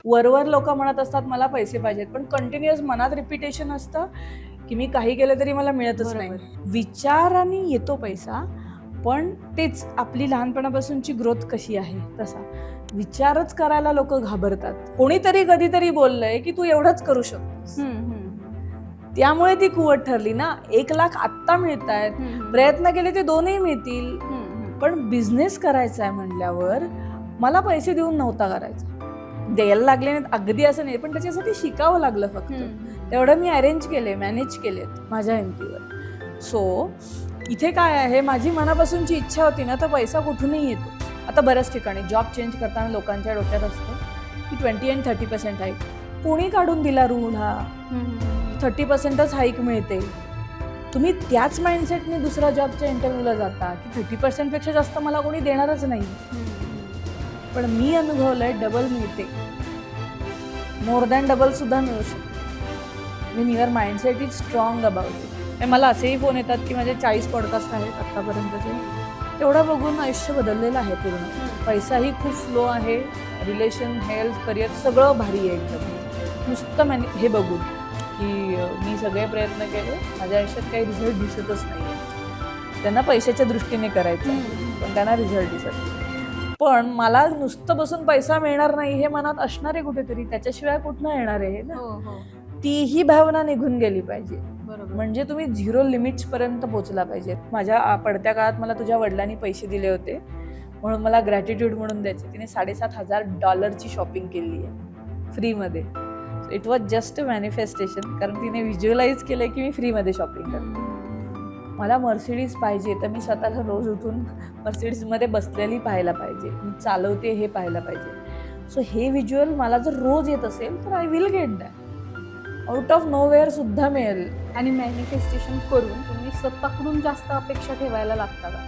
वरवर लोक म्हणत असतात मला पैसे पाहिजेत, पण कंटिन्युअस मनात रिपिटेशन असतं की मी काही केलं तरी मला मिळतच नाही. विचाराने येतो पैसा, पण तेच आपली लहानपणापासूनची ग्रोथ कशी आहे तसा विचारच करायला लोक घाबरतात. कोणीतरी कधीतरी बोललंय की तू एवढंच करू शकतोस, त्यामुळे ती कुवत ठरली ना. 1 लाख आत्ता मिळतायत, प्रयत्न केले ते 2ही मिळतील, पण बिझनेस करायचा आहे म्हणल्यावर मला पैसे देऊन नव्हता करायचा. द्यायला लागले नाहीत अगदी असं नाही, पण त्याच्यासाठी शिकावं लागलं. फक्त तेवढं मी अरेंज केले, मॅनेज केलेत माझ्या हिमतीवर. सो इथे काय आहे, माझी मनापासूनची इच्छा होती ना, तर पैसा कुठूनही येतो. आता बऱ्याच ठिकाणी जॉब चेंज करताना लोकांच्या डोक्यात असतं की 20 and 30% हाईक. कोणी काढून दिला रूल हा? 30%च हाईक मिळते. तुम्ही त्याच माइंडसेटने दुसऱ्या जॉबच्या इंटरव्ह्यूला जाता की 30% पेक्षा जास्त मला कोणी देणारच नाही. पण मी अनुभवलंय डबल मिळते, मोर दॅन डबल सुद्धा मिळू शकते. Mean your mindset is strong about it. मला असेही फोन येतात की माझे 40 पॉडकास्ट आहेत आत्तापर्यंतचे. तेवढं बघून आयुष्य बदललेलं आहे पूर्ण. पैसाही खूप फ्लो आहे, रिलेशन, हेल्थ, करिअर सगळं भारी आहे एकदम. नुसतं हे बघून की मी सगळे प्रयत्न केले, माझ्या आयुष्यात काही रिझल्ट दिसतच नाही. त्यांना पैशाच्या दृष्टीने करायचं पण त्यांना रिझल्ट दिसत नाही. पण मला नुसतं बसून पैसा मिळणार नाही हे मनात असणार आहे कुठेतरी, त्याच्याशिवाय कुठनं येणार आहे ना. तीही भावना निघून गेली पाहिजे. म्हणजे तुम्ही 0 लिमिट्स पर्यंत पोहोचला पाहिजे. माझ्या पडत्या काळात मला तुझ्या वडिलांनी पैसे दिले होते म्हणून मला ग्रॅटिट्यूड म्हणून द्यायचे. तिने $7,500 शॉपिंग केली आहे फ्रीमध्ये. It was just a manifestation, कारण तिने व्हिज्युअलाइज केलंय की मी फ्रीमध्ये शॉपिंग करते. मला मर्सिडीज पाहिजे तर मी स्वतःला रोज उठून मर्सिडीजमध्ये बसलेली पाहायला पाहिजे, मी चालवते हे पाहायला पाहिजे. सो हे व्हिज्युअल मला जर रोज येत असेल तर I will get that. Out of nowhere सुद्धा मिळेल. आणि मॅनिफेस्टेशन करून तुम्ही स्वतःकडून जास्त अपेक्षा ठेवायला लागता का?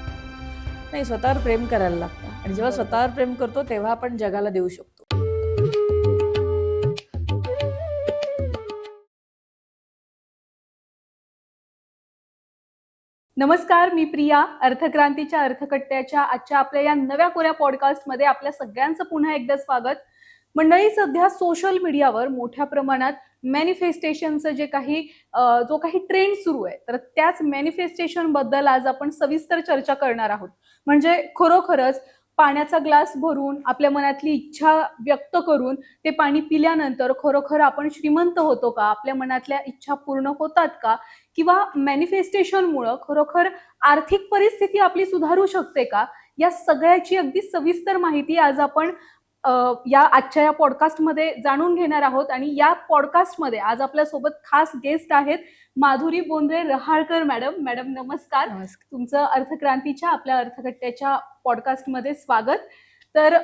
नाही, स्वतःवर प्रेम करायला लागतं. आणि जेव्हा स्वतःवर प्रेम करतो तेव्हा आपण जगाला देऊ शकतो. नमस्कार, मी प्रिया. अर्थक्रांतीच्या अर्थकट्ट्याच्या आजच्या आपल्या या नव्या कोऱ्या पॉडकास्टमध्ये आपल्या सगळ्यांचं पुन्हा एकदा स्वागत. मंडळी, सध्या सोशल मीडियावर मोठ्या प्रमाणात मॅनिफेस्टेशनचं जो काही ट्रेंड सुरू आहे, तर त्याच मॅनिफेस्टेशन बद्दल आज आपण सविस्तर चर्चा करणार आहोत. म्हणजे खरोखरच पाण्याचा ग्लास भरून आपल्या मनातली इच्छा व्यक्त करून ते पाणी पिल्यानंतर खरोखर आपण श्रीमंत होतो का? आपल्या मनातल्या इच्छा पूर्ण होतात का? किंवा मॅनिफेस्टेशनमुळं खरोखर आर्थिक परिस्थिती आपली सुधारू शकते का? या सगळ्याची अगदी सविस्तर माहिती आज आपण आजच्या या पॉडकास्टमध्ये जाणून घेणार आहोत. आणि या पॉडकास्टमध्ये आज आपल्यासोबत खास गेस्ट आहेत माधुरी बोंद्रे रहाळकर मॅडम. मॅडम नमस्कार. तुमचं अर्थक्रांतीच्या आपल्या अर्थकट्ट्याच्या पॉडकास्टमध्ये स्वागत. तर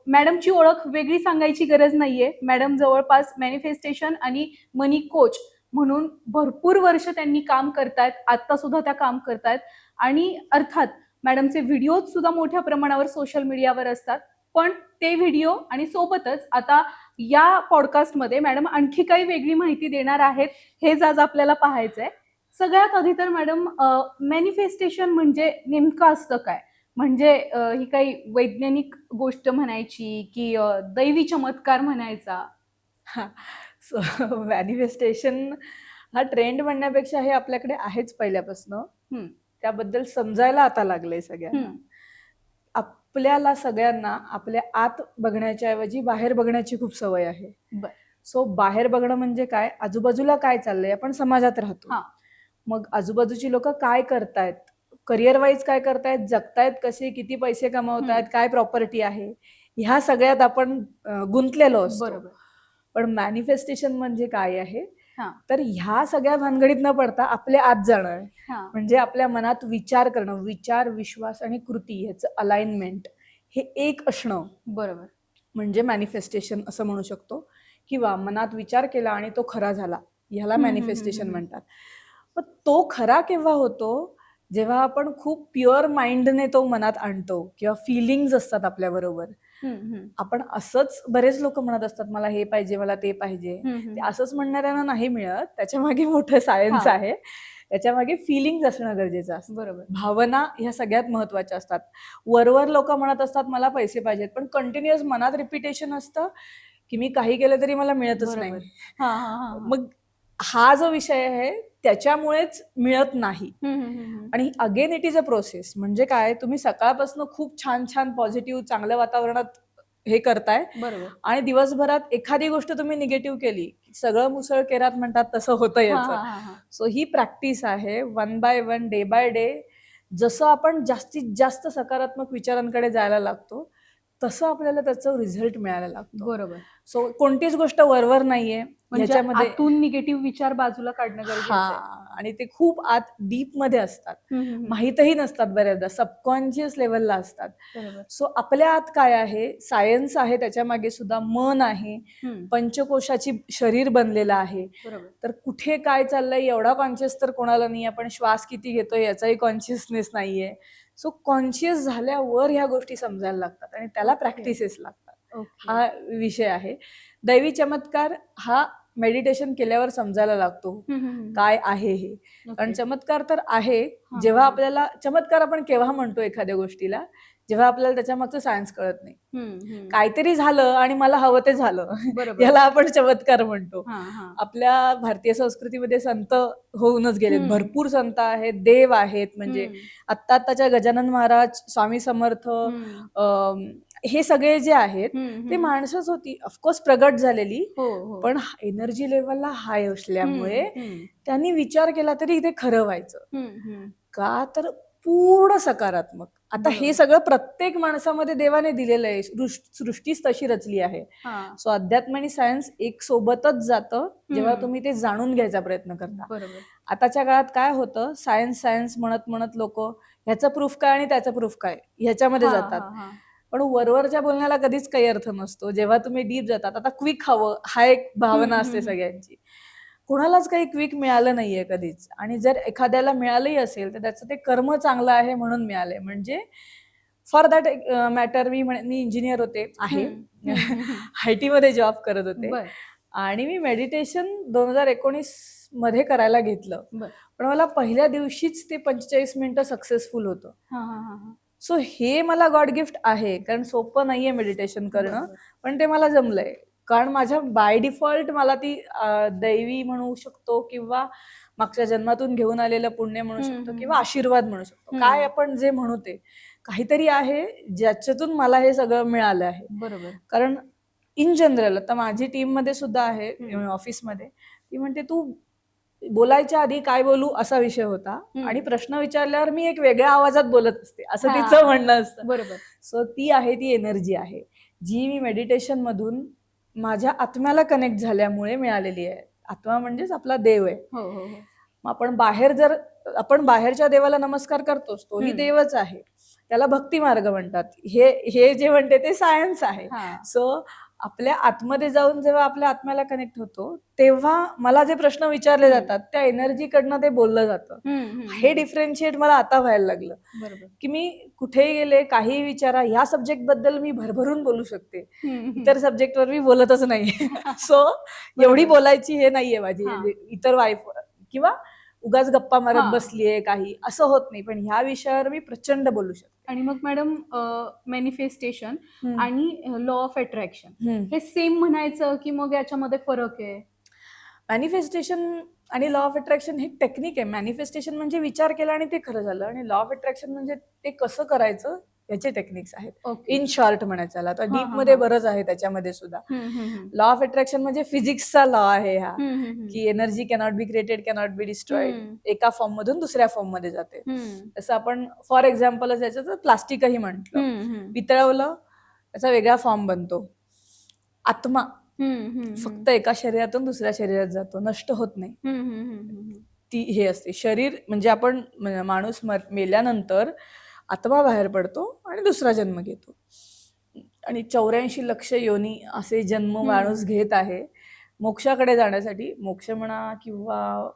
मॅडमची ओळख वेगळी सांगायची गरज नाहीये. मॅडम जवळपास मॅनिफेस्टेशन आणि मनी कोच म्हणून भरपूर वर्ष त्यांनी काम करतायत, आता सुद्धा त्या काम करतायत. आणि अर्थात मॅडमचे व्हिडिओ सुद्धा मोठ्या प्रमाणावर सोशल मीडियावर असतात. पण ते व्हिडिओ आणि सोबतच आता या पॉडकास्टमध्ये मॅडम आणखी काही वेगळी माहिती देणार आहेत, हेच आज आपल्याला पाहायचंय. सगळ्यात आधी तर मॅडम, मॅनिफेस्टेशन म्हणजे नेमकं असतं काय? म्हणजे ही काही वैज्ञानिक गोष्ट म्हणायची की दैवी चमत्कार म्हणायचा? सो मॅनिफेस्टेशन हा ट्रेंड म्हणण्यापेक्षा हे आपल्याकडे आहेच पहिल्यापासून. त्याबद्दल समजायला आता लागलंय सगळ्यांना. आपल्याला सगळ्यांना आपल्या आत बघण्याच्या ऐवजी बाहेर बघण्याची खूप सवय आहे. सो बाहेर बघणं म्हणजे काय? आजूबाजूला काय चाललंय, आपण समाजात राहतो, मग आजूबाजूची लोक काय करतायत, करिअर वाईज काय करतायत, जगतायत कसे, किती पैसे कमावतायत, काय प्रॉपर्टी आहे, ह्या सगळ्यात आपण गुंतलेलो असतो. पण मॅनिफेस्टेशन म्हणजे काय आहे, तर ह्या सगळ्या भानगडीत न पडता आपल्या आत जाणं, म्हणजे आपल्या मनात विचार करणं. विचार, विश्वास आणि कृती ह्याचं अलाइनमेंट हे एक असणं बरोबर म्हणजे मॅनिफेस्टेशन असं म्हणू शकतो. किंवा मनात विचार केला आणि तो खरा झाला, ह्याला मॅनिफेस्टेशन म्हणतात. पण तो खरा केव्हा होतो? जेव्हा आपण खूप प्युअर माइंडने तो मनात आणतो, किंवा फिलिंग्ज असतात आपल्या बरोबर. आपण असंच, बरेच लोक म्हणत असतात मला हे पाहिजे, मला ते पाहिजे. ते असंच म्हणणाऱ्यांना नाही मिळत, त्याच्या मागे मोठं सायन्स आहे. त्याच्या मागे फिलिंग्ज असणं गरजेचं असतं. बरोबर. भावना ह्या सगळ्यात महत्वाच्या असतात. वरवर लोक म्हणत असतात मला पैसे पाहिजेत, पण कंटिन्युअस मनात रिपिटेशन असतं की मी काही केलं तरी मला मिळतच नाही. बरोबर. हा, हा, हा, हा. मग हा जो विषय आहे त्याच्यामुळेच मिळत नाही. आणि again it is a process. म्हणजे काय, तुम्ही सकाळपासून खूप छान छान पॉझिटिव्ह चांगल्या वातावरणात हे करताय बरोबर. आणि दिवसभरात एखादी गोष्ट तुम्ही निगेटिव्ह केली, सगळं मुसळ केरात म्हणतात तसं होतं हा, याचं. हा, हा, हा. सो ही प्रॅक्टिस आहे, 1 बाय 1 डे बाय डे. जसं आपण जास्तीत जास्त सकारात्मक विचारांकडे जायला लागतो तसं आपल्याला त्याचा रिझल्ट मिळायला लागतो. बरोबर. सो कोणतीच गोष्ट वरवर नाहीये म्हणजे ह्याच्यामध्ये. आतून निगेटिव्ह विचार बाजूला काढणं गरजेचं आहे. हा, आणि ते खूप आत डीप मध्ये असतात, हम्म. माहीतही नसतात, बऱ्याचदा सबकॉन्शियस लेवलला असतात. बरोबर. सो आपल्या आत काय आहे, सायन्स आहे, त्याच्या मागे सुद्धा मन आहे, पंचकोशाची शरीर बनलेलं आहे. बरोबर. तर कुठे काय चाललंय एवढा कॉन्शियस तर कोणाला नाही. आपण श्वास किती घेतोय याचाही कॉन्शियसनेस नाहीये. सो कॉन्शियस झाल्यावर ह्या गोष्टी समजायला लागतात आणि त्याला प्रॅक्टिसेस लागतात. हा विषय आहे. दैवी चमत्कार हा मेडिटेशन केल्यावर समजायला लागतो काय आहे हे. कारण चमत्कार तर आहे, जेव्हा आपल्याला चमत्कार आपण केव्हा म्हणतो एखाद्या गोष्टीला, जेव्हा आपल्याला त्याच्या मागचं सायन्स कळत नाही. काहीतरी झालं आणि मला हवं ते झालं, याला आपण चमत्कार म्हणतो. आपल्या भारतीय संस्कृतीमध्ये संत होऊनच गेलेत, भरपूर संत आहेत, देव आहेत. म्हणजे आत्ताच्या गजानन महाराज, स्वामी समर्थ, हे सगळे जे आहेत ते माणसंच होती, ऑफकोर्स प्रगट झालेली, पण एनर्जी लेवलला हाय असल्यामुळे त्यांनी विचार केला तरी ते खरं व्हायचं. का तर पूर्ण सकारात्मक. आता हे सगळं प्रत्येक माणसामध्ये देवाने दिलेलं आहे, सृष्टीच तशी रचली आहे. सो अध्यात्म आणि सायन्स एक सोबतच जातं जेव्हा तुम्ही ते जाणून घ्यायचा प्रयत्न करता. आताच्या काळात काय होतं, सायन्स सायन्स म्हणत म्हणत लोक ह्याचं प्रूफ काय आणि त्याचं प्रूफ काय ह्याच्यामध्ये जातात. पण वरवरच्या बोलण्याला कधीच काही अर्थ नसतो. जेव्हा तुम्ही डीप जातात, आता क्विक हवं हा एक भावना असते सगळ्यांची. कोणालाच काही क्विक मिळालं नाहीये कधीच. आणि जर एखाद्याला मिळालंही असेल तर त्याचं ते कर्म चांगलं आहे म्हणून मिळालंय. म्हणजे for that matter me engineer होते, आहे IT मध्ये जॉब करत होते आणि मी मेडिटेशन 2019 मध्ये करायला घेतलं. पण मला पहिल्या दिवशीच ते 45 मिनिटं सक्सेसफुल होतं. सो हे मला गॉड गिफ्ट आहे, कारण सोपं नाहीये मेडिटेशन करणं, पण ते मला जमलंय. कारण माझ्या बाय डिफॉल्ट मला ती दैवी म्हणू शकतो किंवा मागच्या जन्मातून घेऊन आलेलं पुण्य म्हणू शकतो किंवा आशीर्वाद म्हणू शकतो. काय आपण जे म्हणू ते काहीतरी आहे ज्याच्यातून मला हे सगळं मिळालं आहे. बरोबर. कारण इन जनरल आता माझी टीम मध्ये सुद्धा आहे, ऑफिसमध्ये, ती म्हणते तू बोलायच्या आधी काय बोलू असा विषय होता आणि प्रश्न विचारल्यावर मी एक वेगळ्या आवाजात बोलत असते असं तिचं म्हणणं असतं. बरोबर. सो ती आहे, ती एनर्जी आहे जी मी मेडिटेशन मधून माझ्या आत्म्याला कनेक्ट झाल्यामुळे मिळालेली आहे. आत्मा म्हणजेच आपला देव आहे. आपण आपण बाहेरच्या देवाला नमस्कार करतोच, तोही देवच आहे. त्याला भक्ती मार्ग म्हणतात. हे जे म्हणते ते सायन्स आहे. सो आपल्या आतमध्ये जाऊन जेव्हा आपल्या आत्म्याला कनेक्ट होतो तेव्हा मला जे प्रश्न विचारले जातात त्या एनर्जीकडनं ते बोललं जातं. हे डिफरन्शिएट मला आता व्हायला लागलं. की मी कुठेही गेले, काही विचारा, ह्या सब्जेक्ट बद्दल मी भरभरून बोलू शकते, इतर सब्जेक्टवर मी बोलतच नाही. सो एवढी बोलायची हे नाहीये माझी. इतर वाईफ किंवा उगाच गप्पा मारत बसलीये काही असं होत नाही, पण ह्या विषयावर मी प्रचंड बोलू शकते. आणि मग मॅडम, मॅनिफेस्टेशन आणि लॉ ऑफ अट्रॅक्शन हे सेम म्हणायचं की मग याच्यामध्ये फरक आहे? मॅनिफेस्टेशन आणि लॉ ऑफ अट्रॅक्शन हे टेक्निक आहे. मॅनिफेस्टेशन म्हणजे विचार केला आणि ते खरं झालं, आणि लॉ ऑफ अट्रॅक्शन म्हणजे ते कसं करायचं याचे टेक्निक्स आहेत. इन शॉर्ट म्हणायचं. आता डीप मध्ये बरंच आहे त्याच्यामध्ये सुद्धा. लॉ ऑफ अट्रॅक्शन म्हणजे फिजिक्सचा लॉ आहे हा, की energy cannot be created, cannot be destroyed, एका फॉर्म मधून दुसऱ्या फॉर्म मध्ये जाते. तसं आपण फॉर एक्झाम्पल याचं प्लास्टिकही म्हटलं, वितळवलं त्याचा वेगळा फॉर्म बनतो. आत्मा फक्त एका शरीरातून दुसऱ्या शरीरात जातो, नष्ट होत नाही. ती हे असते शरीर. म्हणजे आपण माणूस मेल्यानंतर आत्मा बाहेर पडतो आणि दुसरा जन्म घेतो, आणि 84 लक्ष योनी असे जन्म माणूस घेत आहे मोक्षाकडे जाण्यासाठी. मोक्ष म्हणा किंवा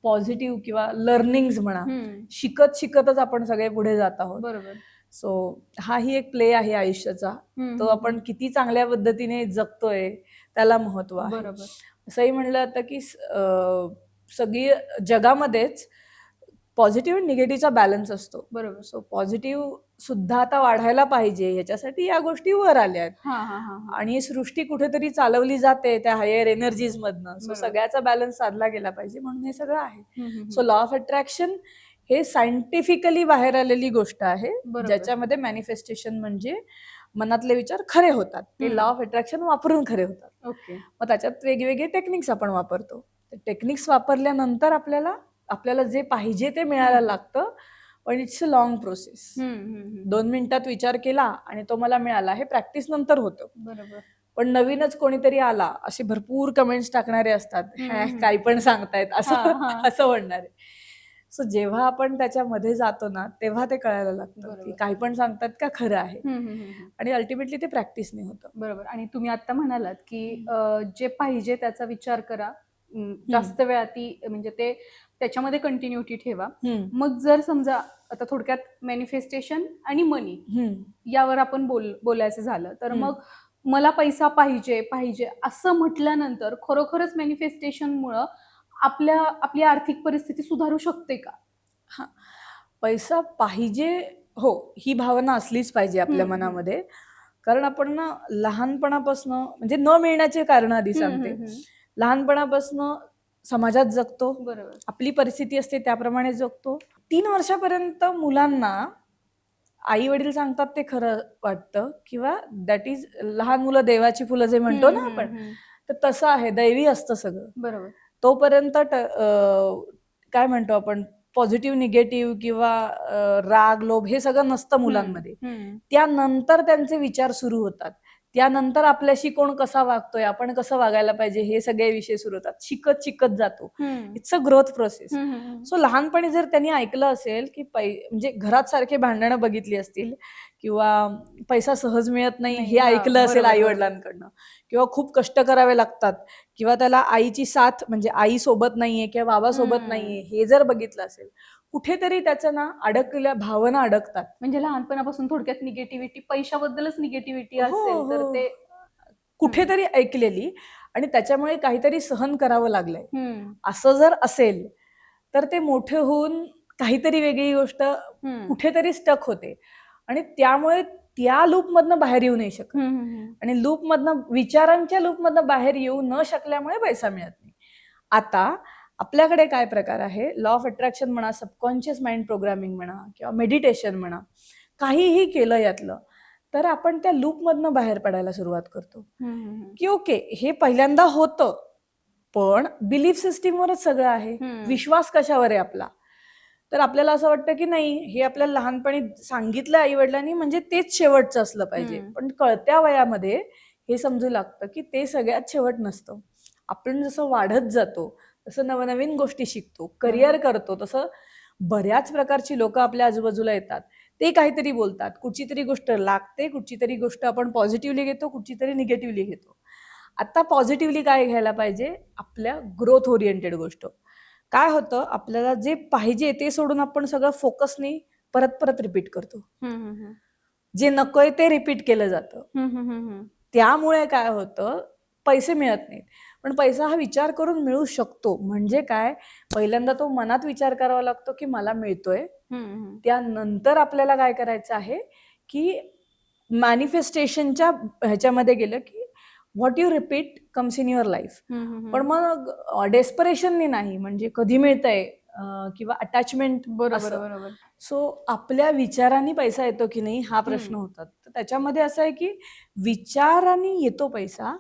पॉझिटिव्ह किंवा लर्निंग्स म्हणा, शिकत शिकतच आपण सगळे पुढे जात आहोत. बरोबर. सो हाही एक प्ले आहे आयुष्याचा. तो आपण किती चांगल्या पद्धतीने जगतोय त्याला महत्व आहे. असंही म्हणलं जातं की सगळी जगामध्येच पॉझिटिव्ह आणि निगेटिव्हचा बॅलन्स असतो. बरोबर. सो पॉझिटिव्ह सुद्धा आता वाढायला पाहिजे, याच्यासाठी या गोष्टी वर आल्या आहेत. हा हा हा हा. आणि सृष्टी कुठेतरी चालवली जाते त्या हायर एनर्जीज मधनं. सो बरोबर. सगळ्याचा बॅलन्स साधला गेला पाहिजे, म्हणून हे सगळं आहे. हम्म. सो लॉ ऑफ अट्रॅक्शन हे सायंटिफिकली बाहेर आलेली गोष्ट आहे, बरोबर. ज्याच्यामध्ये मॅनिफेस्टेशन म्हणजे मनातले विचार खरे होतात. ते लॉ ऑफ अट्रॅक्शन वापरून खरे होतात. ओके. मग त्याच्यात वेगवेगळे टेक्निक्स आपण वापरतो. टेक्निक्स वापरल्यानंतर आपल्याला जे पाहिजे ते मिळायला लागतं, पण इट्स अ लॉंग प्रोसेस. 2 मिनिटात विचार केला आणि तो मला मिळाला, हे प्रॅक्टिस नंतर होतं. बरोबर. पण नवीनच कोणीतरी आला, असे भरपूर कमेंट्स टाकणारे असतात, काही पण सांगतायत असं म्हणणारे. सो जेव्हा आपण त्याच्यामध्ये जातो ना, तेव्हा ते कळायला लागतं की काही पण सांगतात का खरं आहे. आणि अल्टिमेटली ते प्रॅक्टिसने होतं. बरोबर. आणि तुम्ही आता म्हणालात की जे पाहिजे त्याचा विचार करा, जास्त वेळा ती म्हणजे ते त्याच्यामध्ये कंटिन्युटी ठेवा. मग जर समजा आता थोडक्यात मॅनिफेस्टेशन आणि मनी यावर आपण बोलायचं झालं तर मग मला पैसा पाहिजे पाहिजे असं म्हटल्यानंतर खरोखरच मॅनिफेस्टेशनमुळं आपली आर्थिक परिस्थिती सुधारू शकते का? हा, पैसा पाहिजे, हो, ही भावना असलीच पाहिजे आपल्या मनामध्ये. कारण आपण ना लहानपणापासून, म्हणजे न मिळण्याचे कारण आधी सांगते, लहानपणापासून समाजात जगतो. बरोबर. आपली परिस्थिती असते त्याप्रमाणे जगतो. 3 वर्षापर्यंत मुलांना आई वडील सांगतात ते खरं वाटतं, किंवा दॅट इज, लहान मुलं देवाची फुलं जे म्हणतो ना आपण, तर तसं आहे, दैवी असतं सगळं. बरोबर. तोपर्यंत काय म्हणतो आपण, पॉझिटिव्ह निगेटिव्ह किंवा राग लोभ हे सगळं नसतं मुलांमध्ये. त्यानंतर त्यांचे विचार सुरू होतात. त्यानंतर आपल्याशी कोण कसा वागतोय, आपण कसं वागायला पाहिजे, हे सगळे विषय सुरू होतात. शिकत जातो. It's a growth process. So लहानपणी जर त्यांनी ऐकलं असेल की म्हणजे घरात सारखे भांडणं बघितली असतील, किंवा पैसा सहज मिळत नाही हे ऐकलं असेल आई वडिलांकडनं, किंवा खूप कष्ट करावे लागतात, किंवा त्याला आईची साथ म्हणजे आई सोबत नाहीये किंवा बाबा सोबत नाहीये, हे जर बघितलं असेल, कुठेतरी त्याच्या ना अडकलेल्या भावना अडकतात. म्हणजे लहानपणापासून थोडक्यात निगेटिव्हिटी, पैशाबद्दलच निगेटिव्हिटी असेल तर ते कुठेतरी ऐकलेली, आणि त्याच्यामुळे काहीतरी सहन करावं लागलंय, असं जर असेल तर ते मोठे होऊन काहीतरी वेगळी गोष्ट कुठेतरी स्टक होते, आणि त्यामुळे त्या लूपमधनं बाहेर येऊ नाही शकत. आणि लूपमधनं, विचारांच्या लूपमधनं बाहेर येऊ न शकल्यामुळे पैसा मिळत नाही. आता आपल्याकडे काय प्रकार आहे, लॉ ऑफ अट्रॅक्शन म्हणा, सबकॉन्शियस माइंड प्रोग्रामिंग म्हणा, किंवा मेडिटेशन म्हणा, काहीही केलं यातलं, तर आपण त्या लूपमधनं बाहेर पडायला सुरुवात करतो. की ओके, हे पहिल्यांदा होतं, पण बिलीफ सिस्टीमवरच सगळं आहे. विश्वास कशावर आहे आपला? तर आपल्याला असं वाटतं की नाही, हे आपल्याला लहानपणी सांगितलं आई वडिलांनी, म्हणजे तेच शेवटचं असलं पाहिजे. पण कळत्या वयामध्ये हे समजू लागतं की ते सगळ्यात शेवट नसतं. आपण जसं वाढत जातो तसं नवनवीन गोष्टी शिकतो, करिअर करतो, तसं बऱ्याच प्रकारची लोक आपल्या आजूबाजूला येतात. ते काहीतरी बोलतात, कुठची तरी गोष्ट लागते, कुठची तरी गोष्ट आपण पॉझिटिव्हली घेतो, कुठची तरी निगेटिव्हली घेतो. आता पॉझिटिव्हली काय घ्यायला पाहिजे, आपल्या ग्रोथ ओरिएंटेड गोष्ट. काय होतं, आपल्याला जे पाहिजे ते सोडून आपण सगळं फोकसने परत परत रिपीट करतो. जे नकोय ते रिपीट केलं जातं. त्यामुळे काय होतं, पैसे मिळत नाहीत. पण पैसा हा विचार करून मिळू शकतो. म्हणजे काय, पहिल्यांदा तो मनात विचार करावा लागतो की मला मिळतोय. त्यानंतर आपल्याला काय करायचं आहे की मॅनिफेस्टेशनच्या ह्याच्यामध्ये गेलं की what you repeat comes in your life. पण मग डेस्परेशननी नाही, म्हणजे कधी मिळतंय किंवा अटॅचमेंट. बरोबर. सो आपल्या विचारांनी पैसा येतो की नाही हा प्रश्न होतात. तर त्याच्यामध्ये असं आहे की विचारांनी येतो पैसा,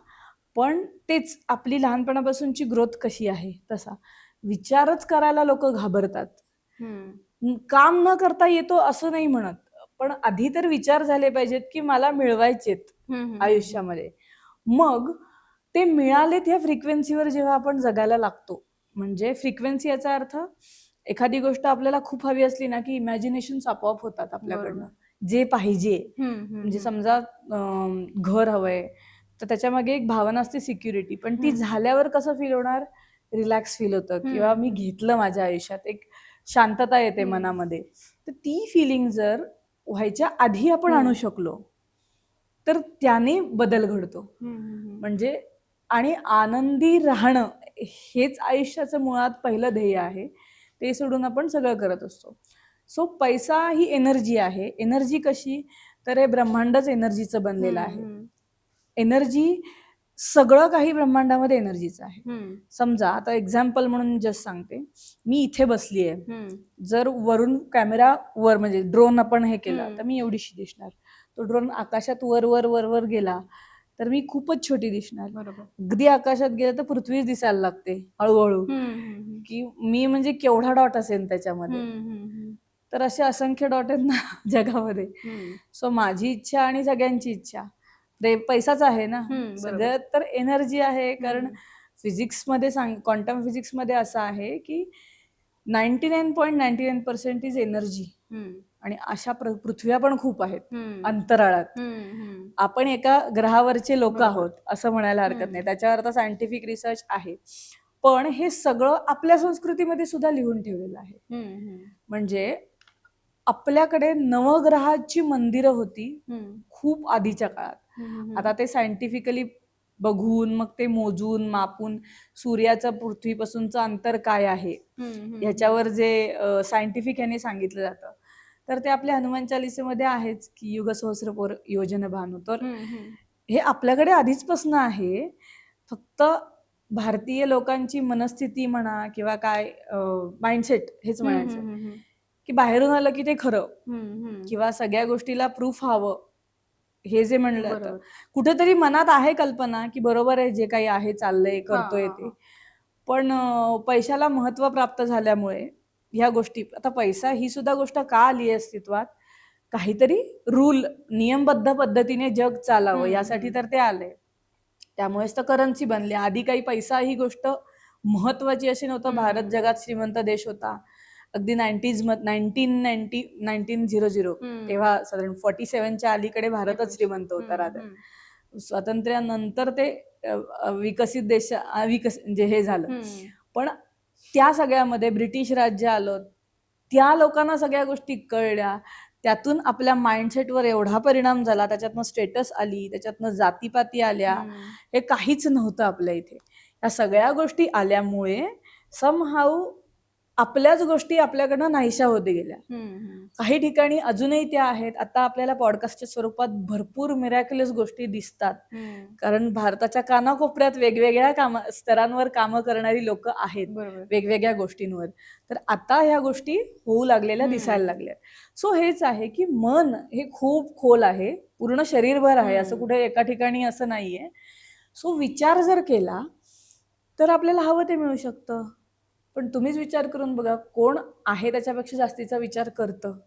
पण तेच आपली लहानपणापासूनची ग्रोथ कशी आहे तसा. विचारच करायला लोक घाबरतात. काम न करता येतो असं नाही म्हणत, पण आधी तर विचार झाले पाहिजेत की मला मिळवायचेत आयुष्यामध्ये. मग ते मिळालेत ह्या फ्रिक्वेन्सीवर जेव्हा आपण जगायला लागतो, म्हणजे फ्रिक्वेन्सी याचा अर्थ, एखादी गोष्ट आपल्याला खूप हवी असली ना की इमॅजिनेशन आपोआप होतात आपल्याकडनं, जे पाहिजे. म्हणजे समजा घर हवंय, तर त्याच्यामागे एक भावना असते सिक्युरिटी, पण ती झाल्यावर कसं फील होणार, रिलॅक्स फील होतं, किंवा मी घेतलं माझ्या आयुष्यात, एक शांतता येते मनामध्ये. तर ती फिलिंग जर व्हायच्या आधी आपण आणू शकलो तर त्याने बदल घडतो. म्हणजे आणि आनंदी राहणं हेच आयुष्याचं मुळात पहिलं ध्येय आहे. ते सोडून आपण सगळं करत असतो. सो पैसा ही एनर्जी आहे. एनर्जी कशी, तर हे ब्रह्मांडच एनर्जीचं बनलेलं आहे. एनर्जी, सगळं काही ब्रह्मांडामध्ये एनर्जीचं आहे. समजा आता एक्झाम्पल म्हणून जस्ट सांगते, मी इथे बसली आहे, जर वरून कॅमेरा वर म्हणजे ड्रोन आपण हे केला तर मी एवढीशी दिसणार. तो ड्रोन आकाशात वर वर वर वर गेला तर मी खूपच छोटी दिसणार. बरोबर. अगदी आकाशात गेलं तर पृथ्वीच दिसायला लागते हळूहळू, की मी म्हणजे केवढा डॉट असेल त्याच्यामध्ये. तर असे असंख्य डॉट आहेत ना जगामध्ये. सो माझी इच्छा आणि सगळ्यांची इच्छा, पैसाच आहे ना. सगळं तर एनर्जी आहे. कारण फिजिक्समध्ये क्वांटम फिजिक्समध्ये असं आहे की 99.99% इज एनर्जी. आणि अशा पृथ्व्या पण खूप आहेत अंतराळात. आपण एका ग्रहावरचे लोक आहोत असं म्हणायला हरकत नाही. त्याच्यावर आता सायंटिफिक रिसर्च आहे. पण हे सगळं आपल्या संस्कृतीमध्ये सुद्धा लिहून ठेवलेलं आहे. म्हणजे आपल्याकडे नवग्रहाची मंदिरं होती खूप आधीच्या काळात. आता ते सायंटिफिकली बघून मग ते मोजून मापून सूर्याचं पृथ्वीपासूनचं अंतर काय आहे ह्याच्यावर जे सायंटिफिक ह्याने सांगितलं जातं, तर ते आपल्या हनुमान चालिसेमध्ये आहेच की युग सहस्र योजन भानू. तर हे आपल्याकडे आधीचपासून आहे. फक्त भारतीय लोकांची मनस्थिती म्हणा किंवा काय माइंडसेट हेच म्हणायचं की बाहेरून आलं की ते खरं किंवा सगळ्या गोष्टीला प्रूफ हवं हे जे म्हणलं जातं. कुठेतरी मनात आहे कल्पना की बरोबर आहे, जे काही आहे चाललंय करतोय ते. पण पैशाला महत्व प्राप्त झाल्यामुळे ह्या गोष्टी, आता पैसा ही सुद्धा गोष्ट का आली आहे अस्तित्वात, काहीतरी रूल नियमबद्ध पद्धतीने जग चालावं यासाठी तर ते आलंय. त्यामुळेच तर करन्सी बनली. आधी काही पैसा ही गोष्ट महत्वाची अशी नव्हतं. भारत जगात श्रीमंत देश होता. अगदी 1900 तेव्हा साधारण 47च्या अलीकडे भारतच श्रीमंत होता. रादर स्वातंत्र्यानंतर ते विकसित देश म्हणजे हे झालं. पण त्या सगळ्यामध्ये ब्रिटिश राज्य आलं, त्या लोकांना सगळ्या गोष्टी कळल्या, त्यातून आपल्या माइंडसेटवर एवढा परिणाम झाला, त्याच्यातनं स्टेटस आली, त्याच्यातनं जातीपाती आल्या. हे काहीच नव्हतं आपल्या इथे. या सगळ्या गोष्टी आल्यामुळे समहाऊ आपल्याच गोष्टी आपल्याकडनं नाहीशा होते गेल्या. काही ठिकाणी अजूनही त्या आहेत. आता आपल्याला पॉडकास्टच्या स्वरूपात भरपूर मिरॅक्युलस गोष्टी दिसतात, कारण भारताच्या कानाकोपऱ्यात वेगवेगळ्या स्तरांवर कामं करणारी लोक आहेत वेगवेगळ्या गोष्टींवर. तर आता ह्या गोष्टी होऊ लागलेल्या दिसायला लागल्या. सो हेच आहे की मन हे खूप खोल आहे, पूर्ण शरीरभर आहे, असं कुठे एका ठिकाणी असं नाहीये. सो विचार जर केला तर आपल्याला हवं ते मिळू शकतं. पण तुम्हीच विचार करून बघा, कोण आहे त्याच्यापेक्षा जास्तीचा विचार करतं.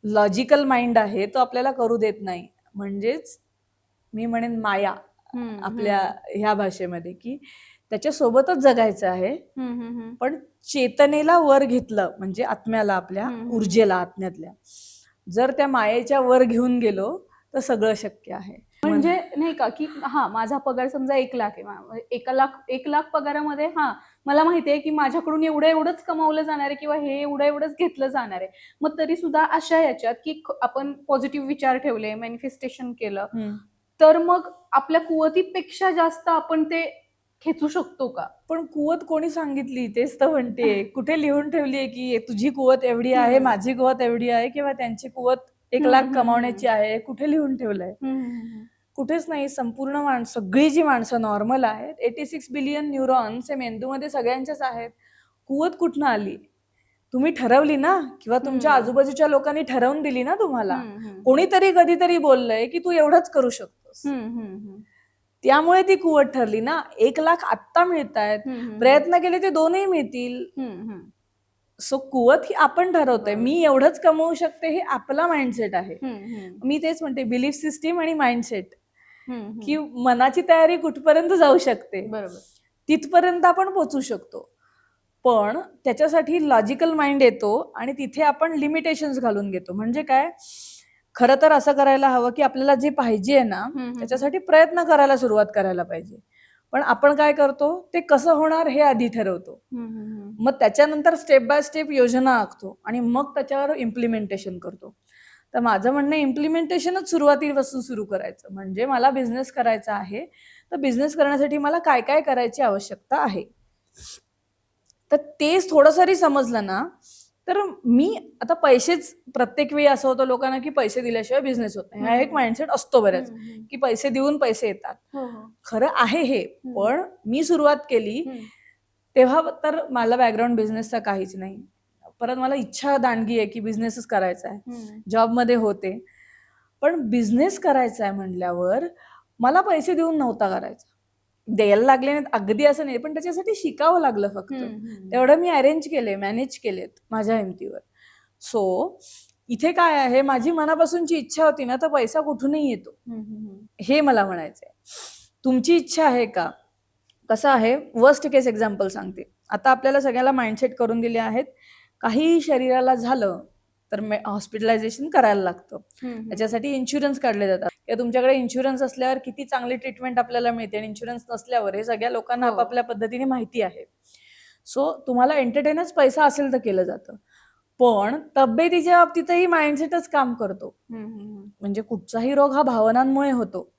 लॉजिकल माइंड आहे तो आपल्याला करू देत नाही. म्हणजेच मी म्हणेन माया आपल्या ह्या भाषेमध्ये, की त्याच्या सोबतच जगायचं आहे. पण चेतनेला वर घेतलं म्हणजे आत्म्याला, आपल्या ऊर्जेला आत्म्यातल्या जर त्या मायेच्या वर घेऊन गेलो तर सगळं शक्य आहे. म्हणजे नाही का की माझा पगार समजा 1 लाख आहे, 1 लाख पगारामध्ये मला माहिती आहे की माझ्याकडून एवढंच कमावलं जाणार आहे किंवा हे एवढंच घेतलं जाणार आहे. मग तरी सुद्धा अशा याच्यात की आपण पॉझिटिव्ह विचार ठेवले, मॅनिफेस्टेशन केलं, तर मग आपल्या कुवतीपेक्षा जास्त आपण ते खेचू शकतो का? पण कुवत कोणी सांगितली? तेच तर म्हणते. कुठे लिहून ठेवली आहे की तुझी कुवत एवढी आहे, माझी कुवत एवढी आहे, किंवा त्यांची कुवत 1 लाख कमावण्याची आहे? कुठे लिहून ठेवलंय? कुठेच नाही. संपूर्ण सगळी जी माणसं नॉर्मल आहेत, 86 बिलियन न्यूरॉन्स हे मेंदूमध्ये सगळ्यांच्याच आहेत. कुवत कुठनं आली? तुम्ही ठरवली ना, किंवा तुमच्या आजूबाजूच्या लोकांनी ठरवून दिली ना तुम्हाला. कोणीतरी कधीतरी बोललंय की तू एवढंच करू शकतोस, त्यामुळे ती कुवत ठरली ना. 1 लाख आत्ता मिळतायत, प्रयत्न केले ते 2ही मिळतील. सो कुवत ही आपण ठरवतोय. मी एवढंच कमवू शकते हे आपला माइंडसेट आहे. मी तेच म्हणते, बिलीफ सिस्टीम आणि माइंडसेट, की मनाची तयारी कुठपर्यंत जाऊ शकते, तिथपर्यंत आपण पोहोचू शकतो. पण त्याच्यासाठी लॉजिकल माइंड येतो आणि तिथे आपण लिमिटेशन्स घालून घेतो. म्हणजे काय, खरं तर असं करायला हवं की आपल्याला जे पाहिजे ना त्याच्यासाठी प्रयत्न करायला सुरुवात करायला पाहिजे. पण आपण काय करतो, ते कसं होणार हे आधी ठरवतो, मग त्याच्यानंतर स्टेप बाय स्टेप योजना आखतो आणि मग त्याच्यावर इम्प्लिमेंटेशन करतो. तर माझं म्हणणं, इम्प्लिमेंटेशनच सुरुवातीपासून सुरू करायचं. म्हणजे मला बिझनेस करायचा आहे, तर बिझनेस करण्यासाठी मला काय काय करायची आवश्यकता आहे, तर तेच थोडं जरी समजलं ना तर मी आता पैसेच प्रत्येक वेळी असं होतं लोकांना की पैसे दिल्याशिवाय बिझनेस होत नाही, हा एक माइंडसेट असतो बऱ्याच की पैसे देऊन पैसे येतात. खरं आहे हे, पण मी सुरुवात केली तेव्हा तर मला बॅकग्राऊंड बिझनेसचा काहीच नाही. परत मला इच्छा दांडगी आहे की बिझनेसच करायचा आहे, जॉबमध्ये होते, पण बिझनेस करायचा आहे म्हणल्यावर मला पैसे देऊन नव्हता करायचा. द्यायला लागले नाहीत अगदी असं नाही, पण त्याच्यासाठी शिकावं लागलं फक्त. तेवढं मी अरेंज केले, मॅनेज केलेत माझ्या हिमतीवर. सो इथे काय आहे, माझी मनापासूनची इच्छा होती ना, तर पैसा कुठूनही येतो, हे मला म्हणायचंय. तुमची इच्छा आहे का? कसं आहे, वर्स्ट केस एक्झाम्पल सांगते. आता आपल्याला सगळ्याला माइंडसेट करून दिले आहेत, काही शरीराला झालं तर हॉस्पिटलायझेशन करायला लागतं. त्याच्यासाठी इन्शुरन्स काढले जातात. किंवा तुमच्याकडे इन्शुरन्स असल्यावर किती चांगली ट्रीटमेंट आपल्याला मिळते, आणि इन्शुरन्स नसल्यावर हे सगळ्या लोकांना आपापल्या पद्धतीने माहिती आहे. सो तुम्हाला एंटरटेनच पैसा असेल तर केलं जातं, पण तब्येतीच्या बाबतीतही माइंडसेटच काम करतो. म्हणजे कुठचाही रोग हा भावनांमुळे होतो,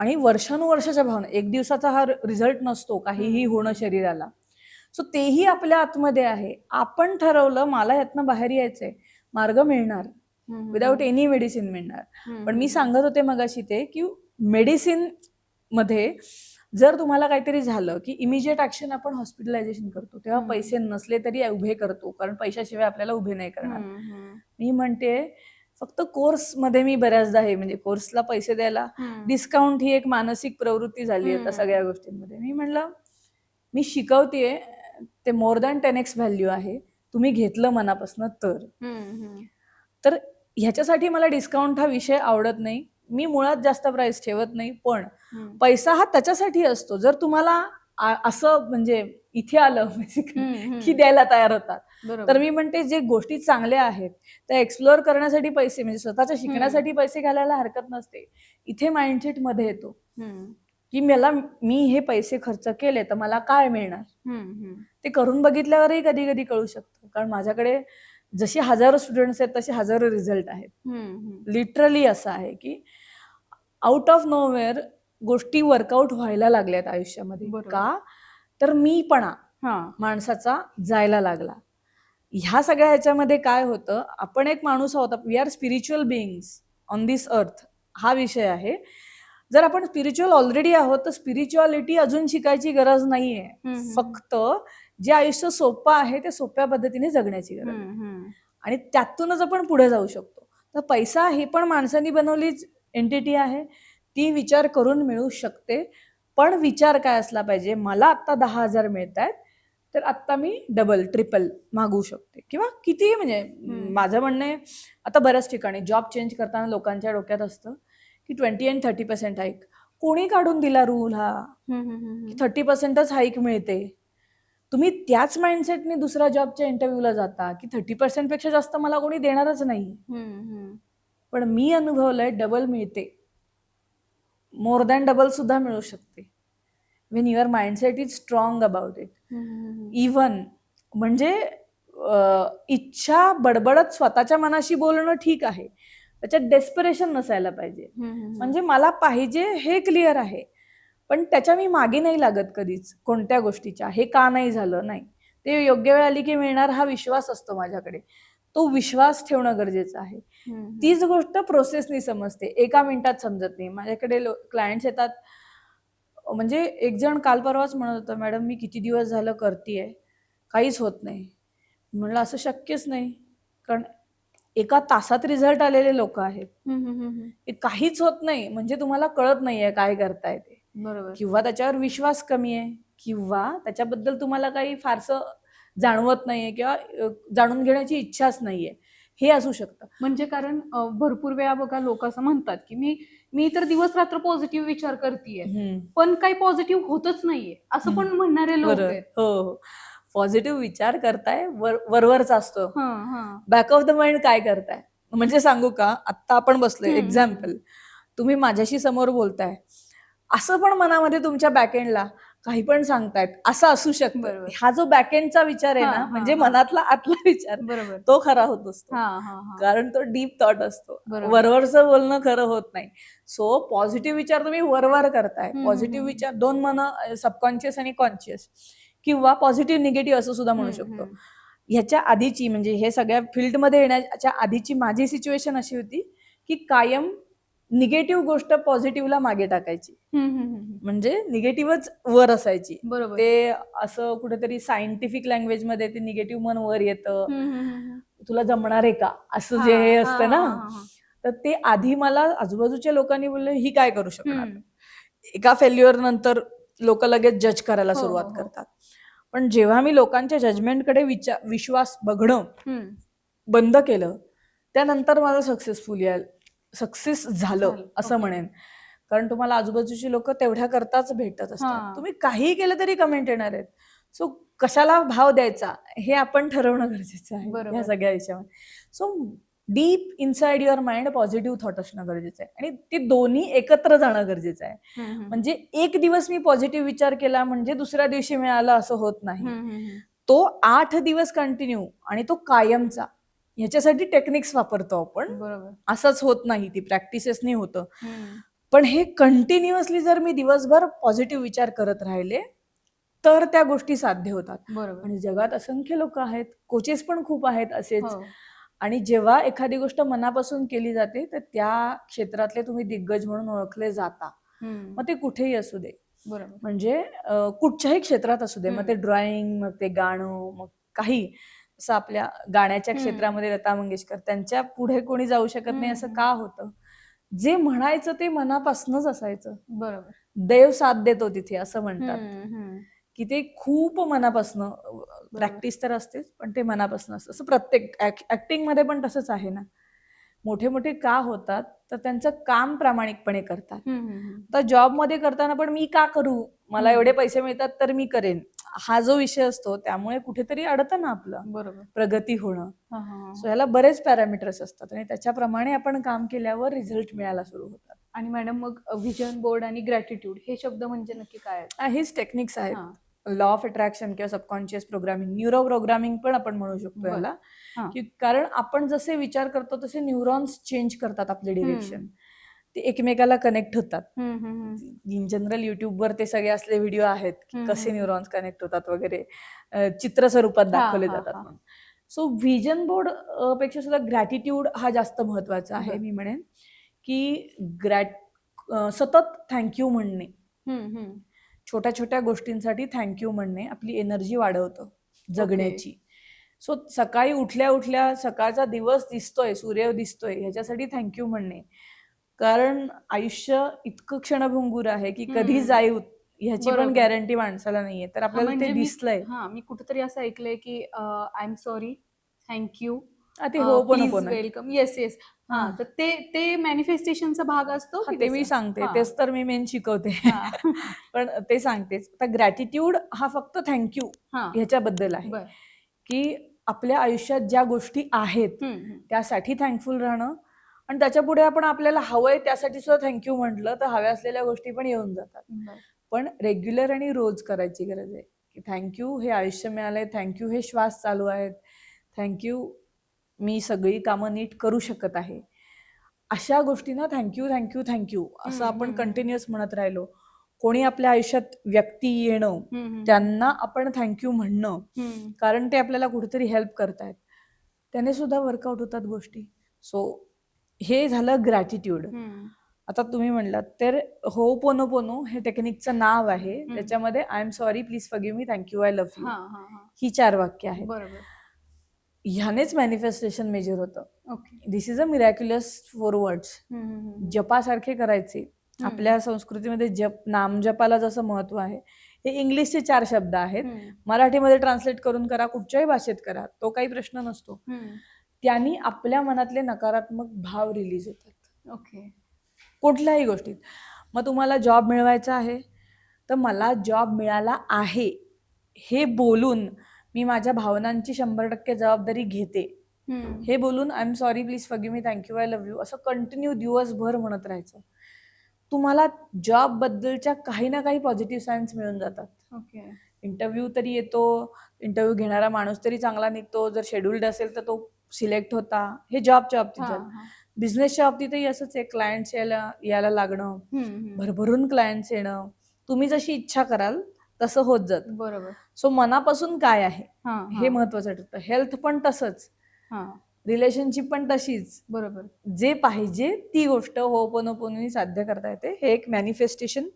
आणि वर्षानुवर्षाच्या भावना, एक दिवसाचा हा रिझल्ट नसतो काहीही होणं शरीराला. सो तेही आपल्या आतमध्ये आहे. आपण ठरवलं मला यातनं बाहेर यायचंय, मार्ग मिळणार, विदाऊट एनी मेडिसिन मिळणार. पण मी सांगत होते मगाशी ते की मेडिसिन मध्ये जर तुम्हाला काहीतरी झालं की इमिजिएट ऍक्शन आपण हॉस्पिटलायझेशन करतो, तेव्हा पैसे नसले तरी उभे करतो, कारण पैशाशिवाय आपल्याला उभे नाही करणार. मी म्हणते फक्त कोर्समध्ये मी बऱ्याचदा हे, म्हणजे कोर्सला पैसे द्यायला डिस्काउंट ही एक मानसिक प्रवृत्ती झाली आहे सगळ्या गोष्टींमध्ये. मी म्हणलं मी शिकवतेय ते मोर दॅन 10x व्हॅल्यू आहे, तुम्ही घेतलं मनापासून तर ह्याच्यासाठी मला डिस्काउंट हा विषय आवडत नाही. मी मुळात जास्त प्राइस ठेवत नाही, पण पैसा हा त्याच्यासाठी असतो जर तुम्हाला असं म्हणजे इथे आलं की द्यायला तयार होतात. तर मी म्हणते जे गोष्टी चांगल्या आहेत त्या एक्सप्लोअर करण्यासाठी पैसे, म्हणजे स्वतःच्या शिकण्यासाठी पैसे घालायला हरकत नसते. इथे माइंडसेट मध्ये येतो की मी हे पैसे खर्च केले तर मला काय मिळणार. ते करून बघितल्यावरही कधी कधी कळू शकतं, कारण माझ्याकडे जशी हजारो स्टुडंट्स आहेत तसे हजारो रिझल्ट आहेत. लिटरली असं आहे की आउट ऑफ नोवेअर गोष्टी वर्कआउट व्हायला लागल्यात आयुष्यामध्ये. का तर मीपणा माणसाचा जायला लागला. ह्या सगळ्या ह्याच्यामध्ये काय होतं, आपण एक माणूस आहोत, we are spiritual beings on this earth, हा विषय आहे. जर आपण स्पिरिच्युअल ऑलरेडी आहोत तर स्पिरिच्युअलिटी अजून शिकायची गरज नाहीये. फक्त जे आयुष्य सोपं आहे ते सोप्या पद्धतीने जगण्याची गरज आहे, आणि त्यातूनच आपण पुढे जाऊ शकतो. तर पैसा ही पण माणसांनी बनवलीच एंटिटी आहे, ती विचार करून मिळू शकते. पण विचार काय असला पाहिजे, मला आत्ता 10,000 मिळत आहेत तर आत्ता मी डबल ट्रिपल मागू शकते, किंवा किती. म्हणजे माझं म्हणणं आहे, आता बऱ्याच ठिकाणी जॉब चेंज करताना लोकांच्या डोक्यात असतं की 20 आणि 30% हाईक. कोणी काढून दिला रूल हा की 30%च हाईक मिळते? तुम्ही त्याच माइंडसेटने दुसऱ्या जॉबच्या इंटरव्ह्यूला जाता की 30% पेक्षा जास्त मला कोणी देणारच नाही. पण मी अनुभवलंय डबल मिळते, मोर दॅन डबल सुद्धा मिळू शकते Wien your mindset is strong about it. Even म्हणजे इच्छा बडबडत स्वतःच्या मनाशी बोलणं ठीक आहे, त्याच्यात डेस्परेशन नसायला पाहिजे. म्हणजे मला पाहिजे हे क्लिअर आहे, पण त्याच्या मी मागे नाही लागत कधीच कोणत्या गोष्टीच्या, हे का नाही झालं, नाही, ते योग्य वेळ आली की मिळणार हा विश्वास असतो माझ्याकडे. तो विश्वास ठेवणं गरजेचं आहे. तीच गोष्ट प्रोसेसनी समजते, एका मिनिटात समजत नाही. माझ्याकडे क्लायंट्स येतात, म्हणजे एक जण काल परवाच म्हणत होतं, मॅडम मी किती दिवस झालं करतीये, काहीच होत नाही. म्हणलं असं शक्यच नाही, कारण एका तासात रिझल्ट आलेले लोक आहेत. काहीच होत नाही म्हणजे तुम्हाला कळत नाहीये काय करताय ते, किंवा त्याच्यावर विश्वास कमी आहे, किंवा त्याच्याबद्दल तुम्हाला काही फारसं जाणवत नाहीये, किंवा जाणून घेण्याची इच्छाच नाहीये, हे असू शकतं. म्हणजे कारण भरपूर वेळा बघा लोक असं म्हणतात की मी तर दिवस रात्र पॉझिटिव्ह विचार करतेय, पण काही पॉझिटिव्ह होतच नाहीये, असं पण म्हणणारे लोक आहेत. हो, पॉझिटिव्ह विचार करताय, वरवरचा असतो, बॅक ऑफ द माइंड काय करताय. म्हणजे सांगू का, आत्ता आपण बसलोय, एक्झाम्पल, तुम्ही माझ्याशी समोर बोलताय, असं पण मनामध्ये तुमच्या बॅकएंडला काही पण सांगतायत असं असू शकतं. हा जो बॅकएंडचा विचार आहे ना, म्हणजे मनातला आतला विचार, तो खरा होत असतो, कारण तो डीप थॉट असतो. वरवरचं बोलणं खरं होत नाही. सो पॉझिटिव्ह विचार तुम्ही वरवर करताय. पॉझिटिव्ह विचार, दोन मन, सबकॉन्शियस आणि कॉन्शियस, किंवा पॉझिटिव्ह निगेटिव्ह असं सुद्धा म्हणू शकतो. ह्याच्या आधीची म्हणजे हे सगळ्या फील्डमध्ये येण्याच्या आधीची माझी सिच्युएशन अशी होती की कायम निगेटिव्ह गोष्ट पॉझिटिव्हला मागे टाकायची, म्हणजे निगेटिव्हच वर असायची. बरोबर. ते असं कुठेतरी सायंटिफिक लँग्वेजमध्ये ते निगेटिव्ह मन वर येतं, तुला जमणार आहे का असं जे हे असतं ना, तर ते आधी मला आजूबाजूच्या लोकांनी बोलले ही काय करू शकणार. एका फेल्युअर नंतर लोक लगेच जज करायला हो, सुरुवात हो, हो. करतात. पण जेव्हा मी लोकांच्या जजमेंटकडे विश्वास बघणं बंद केलं, त्यानंतर माझं सक्सेस झालं असं ओके. म्हणेन. कारण तुम्हाला आजूबाजूची लोक तेवढ्या करताच भेटत हा. असतात. तुम्ही काहीही केलं तरी कमेंट येणार आहेत. सो कशाला भाव द्यायचा हे आपण ठरवणं गरजेचं आहे बरोबर. या सगळ्या विषयामध्ये. So deep inside your mind positive thought असणं गरजेचं आहे आणि ते दोन्ही एकत्र जाणं गरजेचं आहे. म्हणजे एक दिवस मी पॉझिटिव्ह विचार केला म्हणजे दुसऱ्या दिवशी मिळाला असं होत नाही. तो 8 दिवस कंटिन्यू आणि तो कायमचा, ह्याच्यासाठी टेक्निक्स वापरतो आपण. बरोबर. असंच होत नाही, ती प्रॅक्टिसेसनी होतं. पण हे कंटिन्युअसली जर मी दिवसभर पॉझिटिव्ह विचार करत राहिले तर त्या गोष्टी साध्य होतात. बरोबर. आणि जगात असंख्य लोक आहेत, कोचेस पण खूप आहेत असेच. हो. आणि जेव्हा एखादी गोष्ट मनापासून केली जाते तर त्या क्षेत्रातले तुम्ही दिग्गज म्हणून ओळखले जाता. मग ते कुठेही असू दे, बरोबर. म्हणजे कुठच्याही क्षेत्रात असू दे, मग ते ड्रॉइंग, मग ते गाणं, मग काही असं आपल्या गाण्याच्या क्षेत्रामध्ये लता मंगेशकर, त्यांच्या पुढे कोणी जाऊ शकत नाही असं का होतं. जे म्हणायचं ते मनापासूनच असायचं. बरोबर. देव साथ देतो तिथे असं म्हणतात की ते खूप मनापासनं. प्रॅक्टिस तर असतेच पण ते मनापासून असतं. असं प्रत्येक ऍक्टिंग मध्ये पण तसंच आहे ना. मोठे मोठे का होतात तर त्यांचं काम प्रामाणिकपणे करतात. तर जॉबमध्ये करताना पण मी का करू, मला एवढे पैसे मिळतात तर मी करेन, हा जो विषय असतो त्यामुळे कुठेतरी अडतं ना आपलं. बरोबर. प्रगती होणं. सो ह्याला बरेच पॅरामीटर्स असतात आणि त्याच्याप्रमाणे आपण काम केल्यावर रिझल्ट मिळायला सुरू होतात. आणि मॅडम मग व्हिजन बोर्ड आणि ग्रॅटिट्यूड हे शब्द म्हणजे नक्की काय आहेत? हेच टेक्निक्स आहेत. लॉ ऑफ अट्रॅक्शन किंवा सबकॉन्शियस प्रोग्रामिंग, न्यूरो प्रोग्रामिंग पण आपण म्हणू शकतो याला. की कारण आपण जसे विचार करतो तसे न्यूरॉन्स चेंज करतात आपले डिरेक्शन, ते एकमेकाला कनेक्ट होतात. इन जनरल युट्यूबवर ते सगळे असले व्हिडिओ आहेत की कसे न्यूरॉन्स कनेक्ट होतात वगैरे, चित्र स्वरूपात दाखवले जातात. सो व्हिजन बोर्ड पेक्षा सुद्धा ग्रॅटिट्यूड हा जास्त महत्वाचा आहे. मी म्हणेन की सतत थँक्यू म्हणणे, छोट्या छोट्या गोष्टींसाठी थँक्यू म्हणणे आपली एनर्जी वाढवतं जगण्याची. सो सकाळी उठल्या उठल्या सकाळचा दिवस दिसतोय, सूर्य दिसतोय, ह्याच्यासाठी थँक्यू म्हणणे. कारण आयुष्य इतकं क्षणभंगूर आहे की कधी जाईल ह्याची पण गॅरंटी माणसाला नाहीये. तर आपल्याला ते दिसलंय. मी कुठेतरी असं ऐकलंय की आय एम सॉरी, थँक्यू, ते हो पण वेलकम. Yes yes. तर ते मॅनिफेस्टेशनचा भाग असतो. ते मी सांगते, तेच तर मी मेन शिकवते. पण ते सांगतेच. आता ग्रॅटिट्यूड हा फक्त थँक्यू ह्याच्याबद्दल आहे की आपल्या आयुष्यात ज्या गोष्टी आहेत त्यासाठी थँकफुल राहणं, आणि त्याच्या पुढे आपण आपल्याला हवंय त्यासाठी सुद्धा थँक्यू म्हटलं तर हव्या असलेल्या गोष्टी पण येऊन जातात. पण रेग्युलर आणि रोज करायची गरज आहे की थँक्यू हे आयुष्य मिळालंय, थँक्यू हे श्वास चालू आहेत, थँक्यू मी सगळी कामं नीट करू शकत आहे. अशा गोष्टींना थँक्यू थँक्यू थँक्यू असं आपण कंटिन्युअस म्हणत राहिलो. कोणी आपल्या आयुष्यात व्यक्ती येणं, त्यांना आपण थँक्यू म्हणणं, कारण ते आपल्याला कुठेतरी हेल्प करतायत, त्याने सुद्धा वर्कआउट होतात गोष्टी. सो हे झालं ग्रॅटिट्यूड. आता तुम्ही म्हणलात तर होपोनोपोनो हे टेक्निकचं नाव आहे. त्याच्यामध्ये I am sorry, please forgive me, thank you, I love you ही 4 वाक्य आहेत. ह्यानेच मॅनिफेस्टेशन मेजर होतं. दिस इज अ मिरॅक्युलस 4 वर्ड्स. जपासारखे करायचे. आपल्या संस्कृतीमध्ये नामजपाला जसं महत्व आहे, हे इंग्लिशचे 4 शब्द आहेत. मराठीमध्ये ट्रान्सलेट करून करा, कुठच्याही भाषेत करा, तो काही प्रश्न नसतो. त्यांनी आपल्या मनातले नकारात्मक भाव रिलीज होतात. कुठल्याही गोष्टीत. मग तुम्हाला जॉब मिळवायचा आहे तर मला जॉब मिळाला आहे हे बोलून मी माझ्या भावनांची 100% जबाबदारी घेते हे बोलून I am sorry, please forgive me, thank you, I love you असं कंटिन्यू दिवसभर म्हणत राहायचं. तुम्हाला जॉब बद्दलच्या काही ना काही पॉझिटिव्ह सायन्स मिळून जातात. इंटरव्ह्यू तरी येतो, इंटरव्ह्यू घेणारा माणूस तरी चांगला निघतो, जर शेड्यूल्ड असेल तर तो सिलेक्ट होता. हे जॉबच्या बाबतीत. बिझनेसच्या बाबतीतही असंच आहे. क्लायंट्स यायला लागणं, भरभरून क्लायंट्स येणं, तुम्ही जशी इच्छा कराल तसं होत जातं. बरोबर. सो मनापासून काय आहे हा, हे महत्वाचं ठरतं. हेल्थ पण तसंच, हा, रिलेशनशिप पण तशीच. बरोबर. जे पाहिजे ती गोष्ट होपोनोपोनोनी साध्य करता येते. हे एक मॅनिफेस्टेशन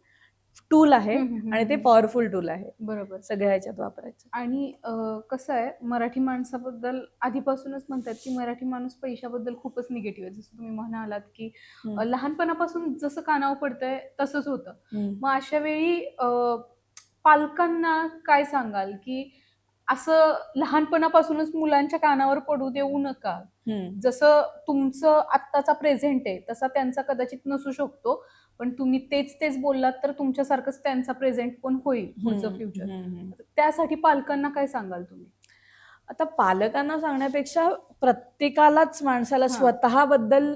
टूल आहे आणि ते पॉवरफुल टूल आहे. बरोबर. सगळ्या ह्याच्यात वापरायचं. आणि कसं आहे, मराठी माणसाबद्दल आधीपासूनच म्हणतात की मराठी माणूस पैशाबद्दल खूपच निगेटिव्ह आहे. जसं तुम्ही म्हणालात की लहानपणापासून जसं कानावर पडतंय तसंच होतं. मग अशा वेळी पालकांना काय सांगाल की असं लहानपणापासूनच मुलांच्या कानावर पडू देऊ नका. जसं तुमचं आत्ताचा प्रेझेंट आहे तसा त्यांचा कदाचित नसू शकतो, पण तुम्ही तेच बोललात तर तुमच्यासारखंच त्यांचा प्रेझेंट पण होईल पुढचं फ्युचर. त्यासाठी पालकांना काय सांगाल तुम्ही? आता पालकांना सांगण्यापेक्षा प्रत्येकालाच माणसाला स्वतःबद्दल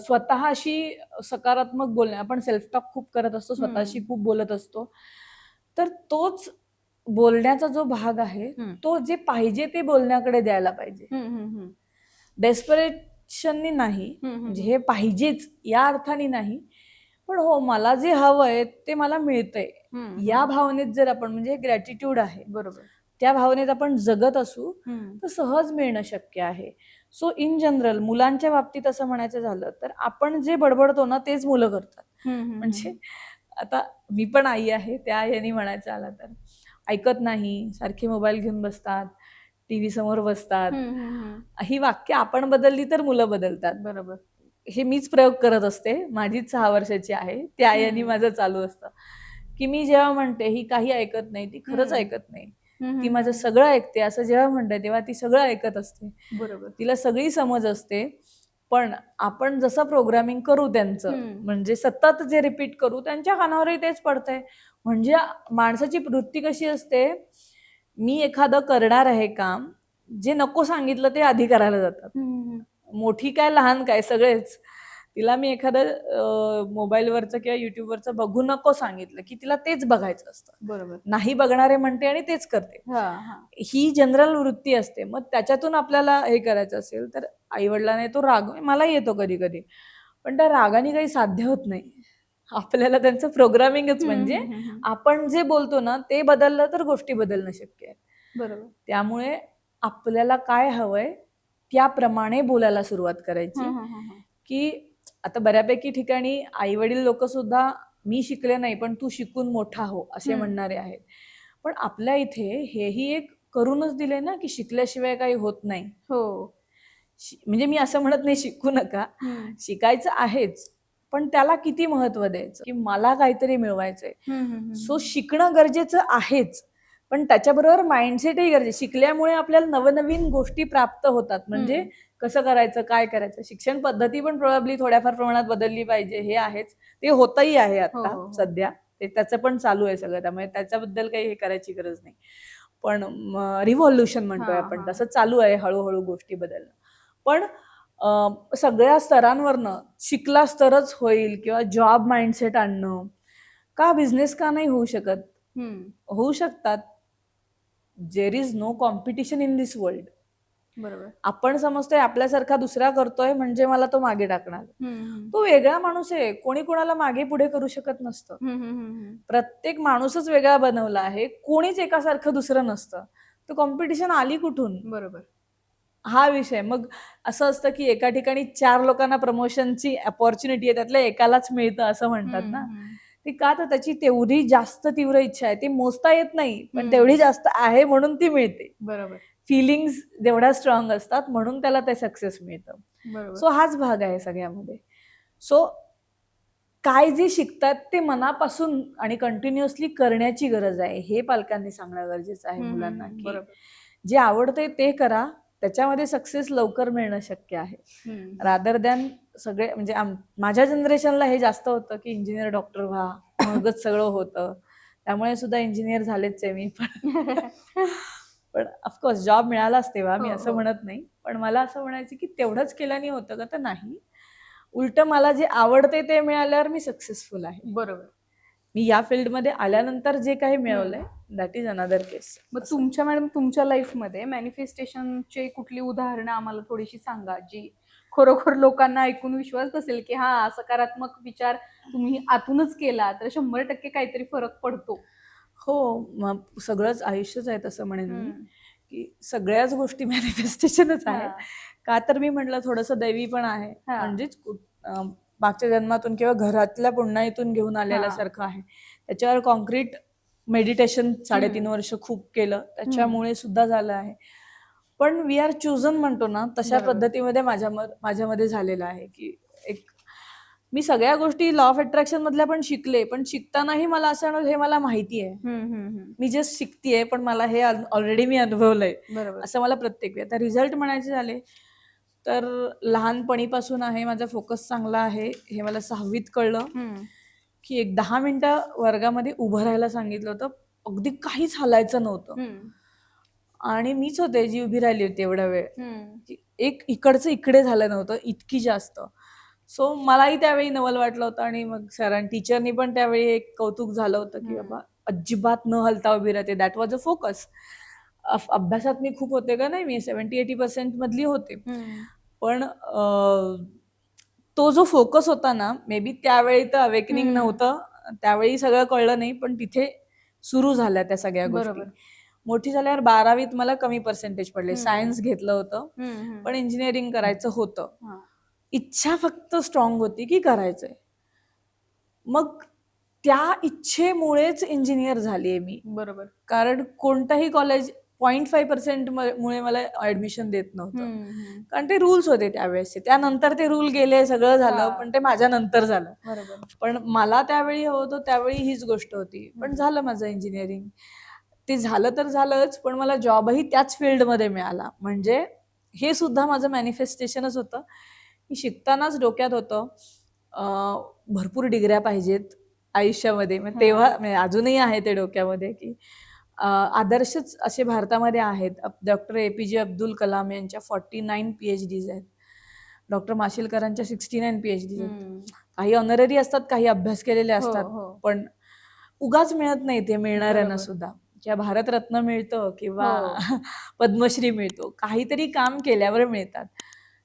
स्वतः अशी सकारात्मक बोलणे, आपण सेल्फ टॉक खूप करत असतो, स्वतःशी खूप बोलत असतो, तर तोच बोलण्याचा जो भाग आहे तो जे पाहिजे ते बोलण्याकडे द्यायला पाहिजे. डेस्परेशननी नाही, म्हणजे हे पाहिजेच या अर्थाने नाही, पण हो मला जे हवंय ते मला मिळतंय या भावनेत जर आपण, म्हणजे ग्रॅटिट्यूड आहे, बरोबर, त्या भावनेत आपण जगत असू तर सहज मिळणं शक्य आहे. सो इन जनरल मुलांच्या बाबतीत असं म्हणायचं झालं तर आपण जे बडबडतो ना तेच मुलं करतात. म्हणजे आता मी पण आई आहे, त्या याने म्हणायचं आलं तर ऐकत नाही, सारखी मोबाईल घेऊन बसतात, टीव्ही समोर बसतात. ही वाक्य आपण बदलली तर मुलं बदलतात. बरोबर. हे मीच प्रयोग करत असते. माझीच 6 वर्षाची आहे, त्या याने माझं चालू असतं की मी जेव्हा म्हणते ही काही ऐकत नाही, ती खरंच ऐकत नाही. ती माझं सगळं ऐकते असं जेव्हा म्हणते तेव्हा ती सगळं ऐकत असते. बरोबर. तिला सगळी समज असते. पण आपण जसं प्रोग्रामिंग करू त्यांचं, म्हणजे सतत जे रिपीट करू त्यांच्या कानावरही तेच पडतंय. म्हणजे माणसाची वृत्ती कशी असते, मी एखादं करणार आहे काम, जे नको सांगितलं ते आधी करायला जातात. मोठी काय लहान काय सगळेच. तिला मी एखादं मोबाईलवरचं किंवा युट्यूबवरचं बघू नको सांगितलं की तिला तेच बघायचं असतं. बरोबर. नाही बघणारे म्हणते आणि तेच करते. ही जनरल वृत्ती असते. मग त्याच्यातून आपल्याला हे करायचं असेल तर आईवडिलांना तो राग मला येतो कधी कधी, पण त्या रागाने काही साध्य होत नाही. आपल्याला त्यांचं प्रोग्रामिंगच, म्हणजे आपण जे बोलतो ना ते बदललं तर गोष्टी बदलणं शक्य आहे. बरोबर. त्यामुळे आपल्याला काय हवंय त्याप्रमाणे बोलायला सुरुवात करायची. की आता बऱ्यापैकी ठिकाणी आई वडील लोक सुद्धा मी शिकले नाही पण तू शिकून मोठा हो असे म्हणणारे आहेत. पण आपल्या इथे हेही एक करूनच दिले ना की शिकल्याशिवाय काही होत नाही. हो, म्हणजे मी असं म्हणत नाही शिकू नका, शिकायचं आहेच, पण त्याला किती महत्व द्यायचं की मला काहीतरी मिळवायचंय. सो शिकणं गरजेचं आहेच, पण त्याच्याबरोबर माइंडसेटही गरजेचं. शिकल्यामुळे आपल्याला नवनवीन गोष्टी प्राप्त होतात. म्हणजे कसं करायचं, काय करायचं. शिक्षण पद्धती पण प्रोबॅबली थोड्याफार प्रमाणात बदलली पाहिजे, हे आहेच. ते होतही आहे आता सध्या, ते त्याचं पण चालू आहे सगळं, त्यामुळे त्याच्याबद्दल काही हे करायची गरज नाही. पण रिव्हॉल्युशन म्हणतोय आपण, तसं चालू आहे हळूहळू गोष्टी बदलणं. पण सगळ्या स्तरांवरनं शिकलाच तरच होईल किंवा जॉब माइंडसेट आणणं का, बिझनेस का नाही होऊ शकत? होऊ शकतात. There is no competition in this world. बरोबर. आपण समजतोय आपल्यासारखा दुसरा करतोय म्हणजे मला तो मागे टाकणार. तो वेगळा माणूस आहे, कोणी कोणाला मागे पुढे करू शकत नसतं. प्रत्येक माणूसच वेगळा बनवला आहे, कोणीच एकासारखं दुसरं नसतं. तर कॉम्पिटिशन आली कुठून? बरोबर. हा विषय. मग असं असतं की एका ठिकाणी 4 लोकांना प्रमोशनची अपॉर्च्युनिटी आहे, त्यातल्या एकालाच मिळतं असं म्हणतात ना. ती का, तर त्याची तेवढी जास्त तीव्र इच्छा आहे. ती मोजता येत नाही पण तेवढी जास्त आहे म्हणून ती मिळते. बरोबर. फिलिंग्स जेवढ्या स्ट्रॉंग असतात म्हणून त्याला ते सक्सेस मिळतं. सो हाच भाग आहे सगळ्यामध्ये. सो काय जे शिकतात ते मनापासून आणि कंटिन्युअसली करण्याची गरज आहे, हे पालकांनी सांगणं गरजेचं आहे मुलांना. की जे आवडते ते करा, त्याच्यामध्ये सक्सेस लवकर मिळणं शक्य आहे. रादर दॅन सगळे, म्हणजे माझ्या जनरेशनला हे जास्त होतं की इंजिनियर डॉक्टर व्हा मगच सगळं होतं. त्यामुळे सुद्धा इंजिनियर झालेच आहे मी पण. पण ऑफकोर्स जॉब मिळालाच तेव्हा, मी असं म्हणत नाही. पण मला असं म्हणायचं की तेवढंच केल्याने होतं का, तर नाही. उलट मला जे आवडते ते मिळाल्यावर मी सक्सेसफुल आहे. बरोबर. मी या फील्डमध्ये आल्यानंतर जे काही मिळवलंय दॅट इज अनदर केस. मग तुमच्या मॅडम तुमच्या लाईफमध्ये मॅनिफेस्टेशनचे कुठली उदाहरणं आम्हाला थोडीशी सांगा, जी खरोखर लोकांना ऐकून विश्वास बसेल की हा सकारात्मक विचार तुम्ही आतूनच केला तर 100% काहीतरी फरक पडतो. मग सगळंच आयुष्यच आहे तसं म्हणेन मी, की सगळ्याच गोष्टी मॅनिफेस्टेशनच आहे. का तर मी म्हटलं थोडंसं दैवी पण आहे, म्हणजेच मागच्या जन्मातून किंवा घरातल्या पुन्हाईतून घेऊन आलेल्यासारखं आहे. त्याच्यावर कॉन्क्रीट मेडिटेशन 3.5 वर्ष खूप केलं, त्याच्यामुळे सुद्धा झालं आहे. पण वी आर चूजन म्हणतो ना, तशा पद्धतीमध्ये माझ्यामध्ये झालेलं आहे, की एक मी सगळ्या गोष्टी लॉ ऑफ अट्रॅक्शन मधल्या पण शिकले, पण शिकतानाही मला असं हे मला माहिती आहे, मी जस्ट शिकतेय, पण मला हे ऑलरेडी मी अनुभवलंय असं मला प्रत्येक वेळी. आता रिझल्ट म्हणायचे झाले तर लहानपणीपासून आहे, माझा फोकस चांगला आहे हे मला 6वीत कळलं, की एक 10 मिनिटं वर्गामध्ये उभं राहायला सांगितलं होतं, अगदी काहीच हलायचं नव्हतं आणि मीच होते जी उभी राहिली होती एवढा वेळ, एक इकडचं इकडे झालं नव्हतं इतकी जास्त. सो मलाही त्यावेळी नवल वाटलं होतं आणि मग टीचरनी पण त्यावेळी एक कौतुक झालं होतं, की बाबा अजिबात न हलता उभी राहते, दॅट वॉज अ फोकस. अभ्यासात मी खूप होते का नाही, मी 70-80% मधली होते, पण तो जो फोकस होता ना, मे बी त्यावेळी तर अवेकनिंग नव्हतं, त्यावेळी सगळं कळलं नाही, पण तिथे सुरू झाल्या त्या सगळ्या गोष्टी. मोठी झाल्यावर 12वीत मला कमी पर्सेंटेज पडले, सायन्स घेतलं होतं, पण इंजिनिअरिंग करायचं होतं, इच्छा फक्त स्ट्रॉंग होती की करायचंय. मग त्या इच्छेमुळेच इंजिनियर झालीये मी. बरोबर. कारण कोणतंही कॉलेज 0.5% मुळे मला ऍडमिशन देत नव्हतं, कारण ते रूल्स होते त्यावेळेस. त्यानंतर ते रूल गेले, सगळं झालं, पण ते माझ्या नंतर झालं. पण मला त्यावेळी हवं होतं, त्यावेळी हीच गोष्ट होती, पण झालं माझं इंजिनिअरिंग. ते झालं तर झालंच, पण मला जॉबही त्याच फील्डमध्ये मिळाला. म्हणजे हे सुद्धा माझं मॅनिफेस्टेशनच होतं, की शिकतानाच डोक्यात होतं भरपूर डिग्र्या पाहिजेत आयुष्यामध्ये. तेव्हा अजूनही आहे ते डोक्यामध्ये, की आदर्शच असे भारतामध्ये आहेत. डॉक्टर APJ अब्दुल कलाम यांच्या 49 PhDs आहेत, डॉक्टर माशेलकरांच्या 69 PhDs आहेत. काही ऑनररी असतात, काही अभ्यास केलेले असतात, पण उगाच मिळत नाही ते मिळणाऱ्यांना सुद्धा. किंवा भारतरत्न मिळतं किंवा पद्मश्री मिळतो, काहीतरी काम केल्यावर मिळतात.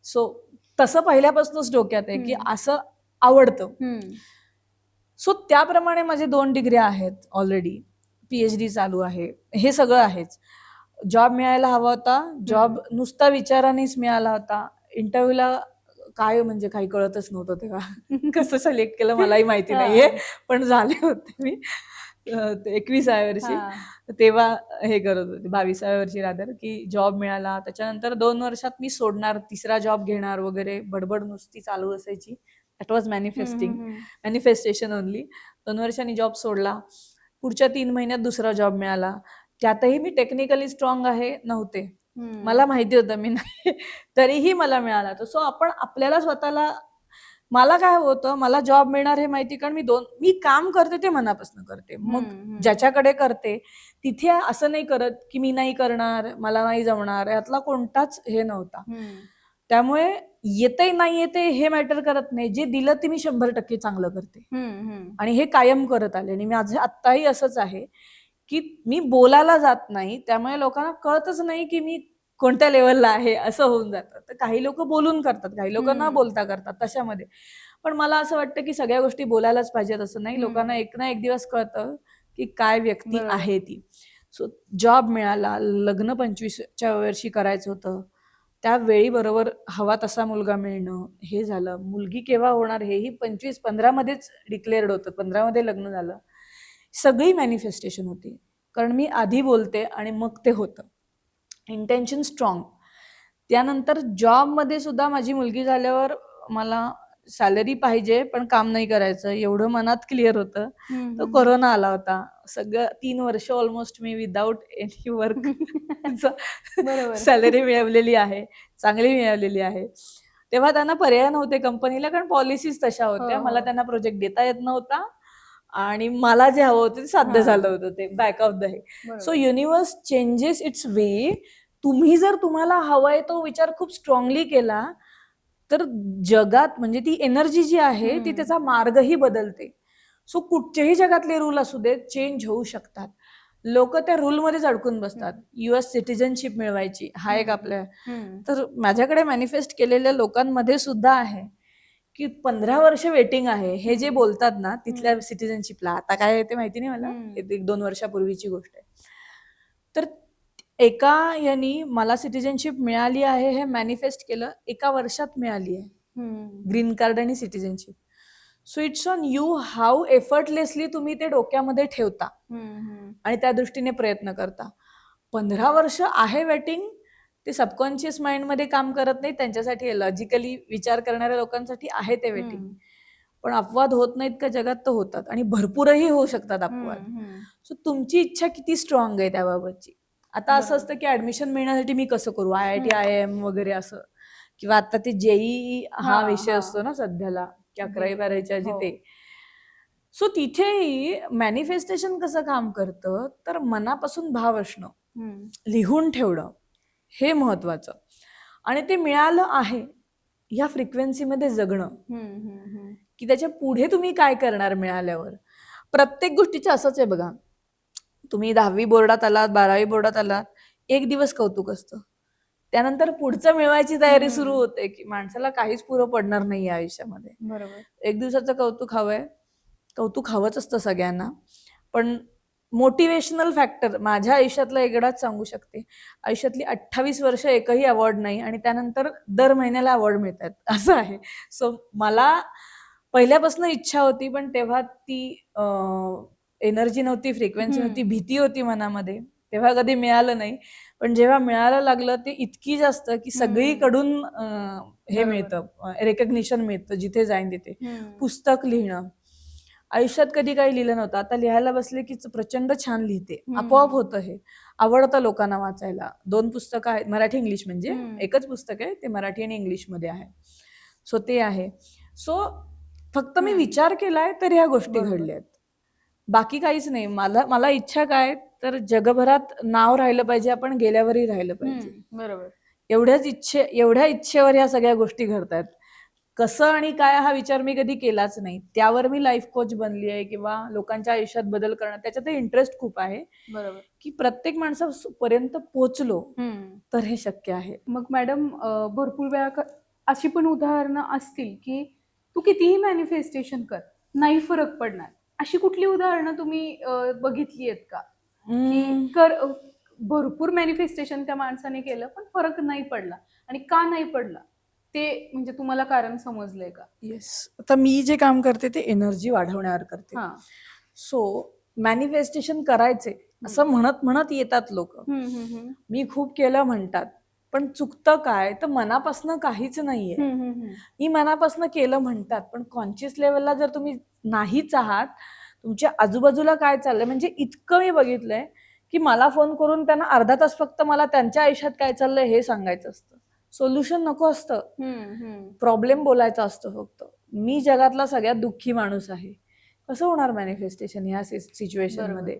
सो तसं पहिल्यापासूनच डोक्यात आहे, की असं आवडतं. सो त्याप्रमाणे माझे 2 डिग्र्या आहेत ऑलरेडी, PhD चालू आहे, हे सगळं आहेच. जॉब मिळायला हवा होता, जॉब नुसता विचारानेच मिळाला होता. इंटरव्ह्यूला काय म्हणजे काही कळतच नव्हतं तेव्हा कसं सिलेक्ट केलं मलाही माहिती नाहीये, पण झाले होते मी 21व्या वर्षी, तेव्हा हे करत होते, 22व्या वर्षी रादर, की जॉब मिळाला. त्याच्यानंतर 2 वर्षात मी सोडणार, 3रा जॉब घेणार वगैरे बडबड नुसती चालू असायची. That was manifestation only. 2 वर्षांनी जॉब सोडला, पुढच्या 3 महिन्यात दुसरा जॉब मिळाला. त्यातही मी टेक्निकली स्ट्रॉंग नव्हते, मला माहिती होतं मी नाही, तरीही मला मिळाला. सो आपण आपल्याला स्वतःला, मला काय होतं, मला जॉब मिळणार हे माहिती, कारण मी काम करते ते मनापासून करते. मग ज्याच्याकडे करते तिथे असं नाही करत की मी नाही करणार, मला नाही जमणार, यातला कोणताच हे नव्हता. त्यामुळे येते नाही येते हे मॅटर करत नाही, जे दिलं ते मी 100% चांगलं करते आणि हे कायम करत आले. आणि माझं आत्ताही असंच आहे, की मी बोलायला जात नाही, त्यामुळे लोकांना कळतच नाही की मी कोणत्या लेवलला आहे, असं होऊन जातं. तर काही लोक बोलून करतात, काही लोक न बोलता करतात तशामध्ये. पण मला असं वाटतं की सगळ्या गोष्टी बोलायलाच पाहिजेत असं नाही, लोकांना एक ना एक दिवस कळतं की काय व्यक्ती आहे ती. सो जॉब मिळाला, लग्न 25व्या वर्षी करायचं होतं, त्यावेळी बरोबर हवा तसा मुलगा मिळणं, हे झालं. मुलगी केव्हा होणार हेही 25-15 मध्येच डिक्लेअर्ड होतं, 15 मध्ये लग्न झालं. सगळी मॅनिफेस्टेशन होती, कारण मी आधी बोलते आणि मग ते होतं. Intention strong. त्यानंतर जॉबमध्ये सुद्धा माझी मुलगी झाल्यावर मला सॅलरी पाहिजे पण काम नाही करायचं एवढं मनात क्लिअर होतं. तो कोरोना आला होता, सगळं 3 वर्ष ऑलमोस्ट मी विदाऊट एनी वर्क सॅलरी मिळवलेली आहे, चांगली मिळवलेली आहे. तेव्हा त्यांना पर्याय नव्हते कंपनीला, कारण पॉलिसीज तशा होत्या. मला त्यांना प्रोजेक्ट देता येत नव्हता आणि मला जे हवं होतं ते साध्य झालं होतं, ते बॅक ऑफ द हे. सो युनिव्हर्स चेंजेस इट्स वे. तुम्ही जर तुम्हाला हवंय तो विचार खूप स्ट्रॉंगली केला तर जगात म्हणजे ती एनर्जी जी आहे ती त्याचा मार्गही बदलते. सो कुठच्याही जगातले रूल असू देत, चेंज होऊ शकतात. लोक त्या रूलमध्येच अडकून बसतात. US सिटिझनशिप मिळवायची हा एक आपल्या, तर माझ्याकडे मॅनिफेस्ट केलेल्या लोकांमध्ये सुद्धा आहे की 15 वर्ष वेटिंग आहे हे जे बोलतात ना तिथल्या सिटिझनशिपला, आता काय आहे ते माहिती नाही मला, 1-2 वर्षापूर्वीची गोष्ट आहे. तर एका यांनी मला सिटिझनशिप मिळाली आहे हे मॅनिफेस्ट केलं, 1 वर्षात मिळाली आहे ग्रीन कार्ड आणि citizenship. So it's on you how effortlessly तुम्ही ते डोक्यामध्ये ठेवता आणि त्या दृष्टीने प्रयत्न करता. 15 वर्ष आहे वेटिंग, ते सबकॉन्शियस माइंडमध्ये काम करत नाही, त्यांच्यासाठी लॉजिकली विचार करणाऱ्या लोकांसाठी आहे ते वेटिंग. पण अपवाद होत नाहीत का जगात, तर होतात आणि भरपूरही होऊ शकतात अपवाद. सो तुमची इच्छा किती स्ट्रॉंग आहे त्याबाबतची. आता असं असतं की ऍडमिशन मिळण्यासाठी मी कसं करू, IIT IIM वगैरे असं, किंवा आता ते JEE हा विषय असतो ना सध्याला, की 11वी-12वीच्या आधी ते. सो तिथेही मॅनिफेस्टेशन कसं काम करतं, तर मनापासून भाव असणं, लिहून ठेवणं हे महत्वाचं, आणि ते मिळालं आहे या फ्रिक्वेन्सीमध्ये जगणं, की त्याच्या पुढे तुम्ही काय करणार मिळाल्यावर. प्रत्येक गोष्टीचं असंच आहे बघा, तुम्ही 10वी बोर्डात आलात, 12वी बोर्डात आलात, एक दिवस कौतुक असतं, त्यानंतर पुढचं मिळवायची तयारी सुरू होते, की माणसाला काहीच पुरं पडणार नाही आयुष्यामध्ये. बरोबर. एक दिवसाचं कौतुक हवंय, कौतुक हवंच असतं सगळ्यांना, पण मोटिवेशनल फॅक्टर माझ्या आयुष्यातला एकदाच सांगू शकते, आयुष्यातली 28 वर्ष एकही अवॉर्ड नाही आणि त्यानंतर दर महिन्याला अवॉर्ड मिळतात असं आहे. सो मला पहिल्यापासून इच्छा होती, पण तेव्हा ती एनर्जी नव्हती, फ्रिक्वेन्सी नव्हती, भीती होती मनामध्ये, तेव्हा कधी मिळालं नाही. पण जेव्हा मिळायला लागलं ते इतकी जास्त की सगळीकडून हे मिळतं, रेकग्निशन मिळतं जिथे जाईन तिथे. पुस्तक लिहिणं, आयुष्यात कधी काही लिहिलं नव्हतं, आता लिहायला बसले की प्रचंड छान लिहिते, आपोआप होतं. हे आवडतं लोकांना वाचायला. 2 पुस्तकं आहेत, मराठी इंग्लिश, म्हणजे एकच पुस्तक आहे ते मराठी आणि इंग्लिशमध्ये आहे. सो ते आहे. सो फक्त मी विचार केलाय तर ह्या गोष्टी घडल्यात, बाकी काहीच नाही. मला इच्छा काय, तर जगभरात नाव राहिलं पाहिजे, आपण गेल्यावरही राहिलं पाहिजे. बरोबर. एवढ्या इच्छेवर ह्या सगळ्या गोष्टी घडतात. कसं आणि काय हा विचार मी कधी केलाच नाही. त्यावर मी लाईफ कोच बनली आहे, किंवा लोकांच्या आयुष्यात बदल करणं, त्याच्यात इंटरेस्ट खूप आहे. बरोबर. की प्रत्येक माणसापर्यंत पोहोचलो तर हे शक्य आहे. मग मॅडम, भरपूर वेळा अशी पण उदाहरणं असतील की तू कितीही मॅनिफेस्टेशन कर, नाही फरक पडणार, अशी कुठली उदाहरणं तुम्ही बघितली आहेत का? भरपूर मॅनिफेस्टेशन त्या माणसाने केलं पण फरक नाही पडला, आणि का नाही पडला ते म्हणजे तुम्हाला कारण समजलंय का? येस. आता मी जे काम करते ते एनर्जी वाढवण्यावर करते. सो मॅनिफेस्टेशन करायचे असं म्हणत म्हणत येतात लोक, मी खूप केलं म्हणतात, पण चुकतं काय, तर मनापासून काहीच नाहीये. मी मनापासून केलं म्हणतात, पण कॉन्शियस लेवलला जर तुम्ही नाहीच आहात, तुमच्या आजूबाजूला काय चाललंय, म्हणजे इतकं मी बघितलंय की मला फोन करून त्यांना अर्धा तास फक्त मला त्यांच्या आयुष्यात काय चाललंय हे सांगायचं असतं, सोल्युशन नको असतं, प्रॉब्लेम बोलायचा असतो फक्त. मी जगातला सगळ्यात दुःखी माणूस आहे, कसं होणार मॅनिफेस्टेशन ह्या सिच्युएशन मध्ये?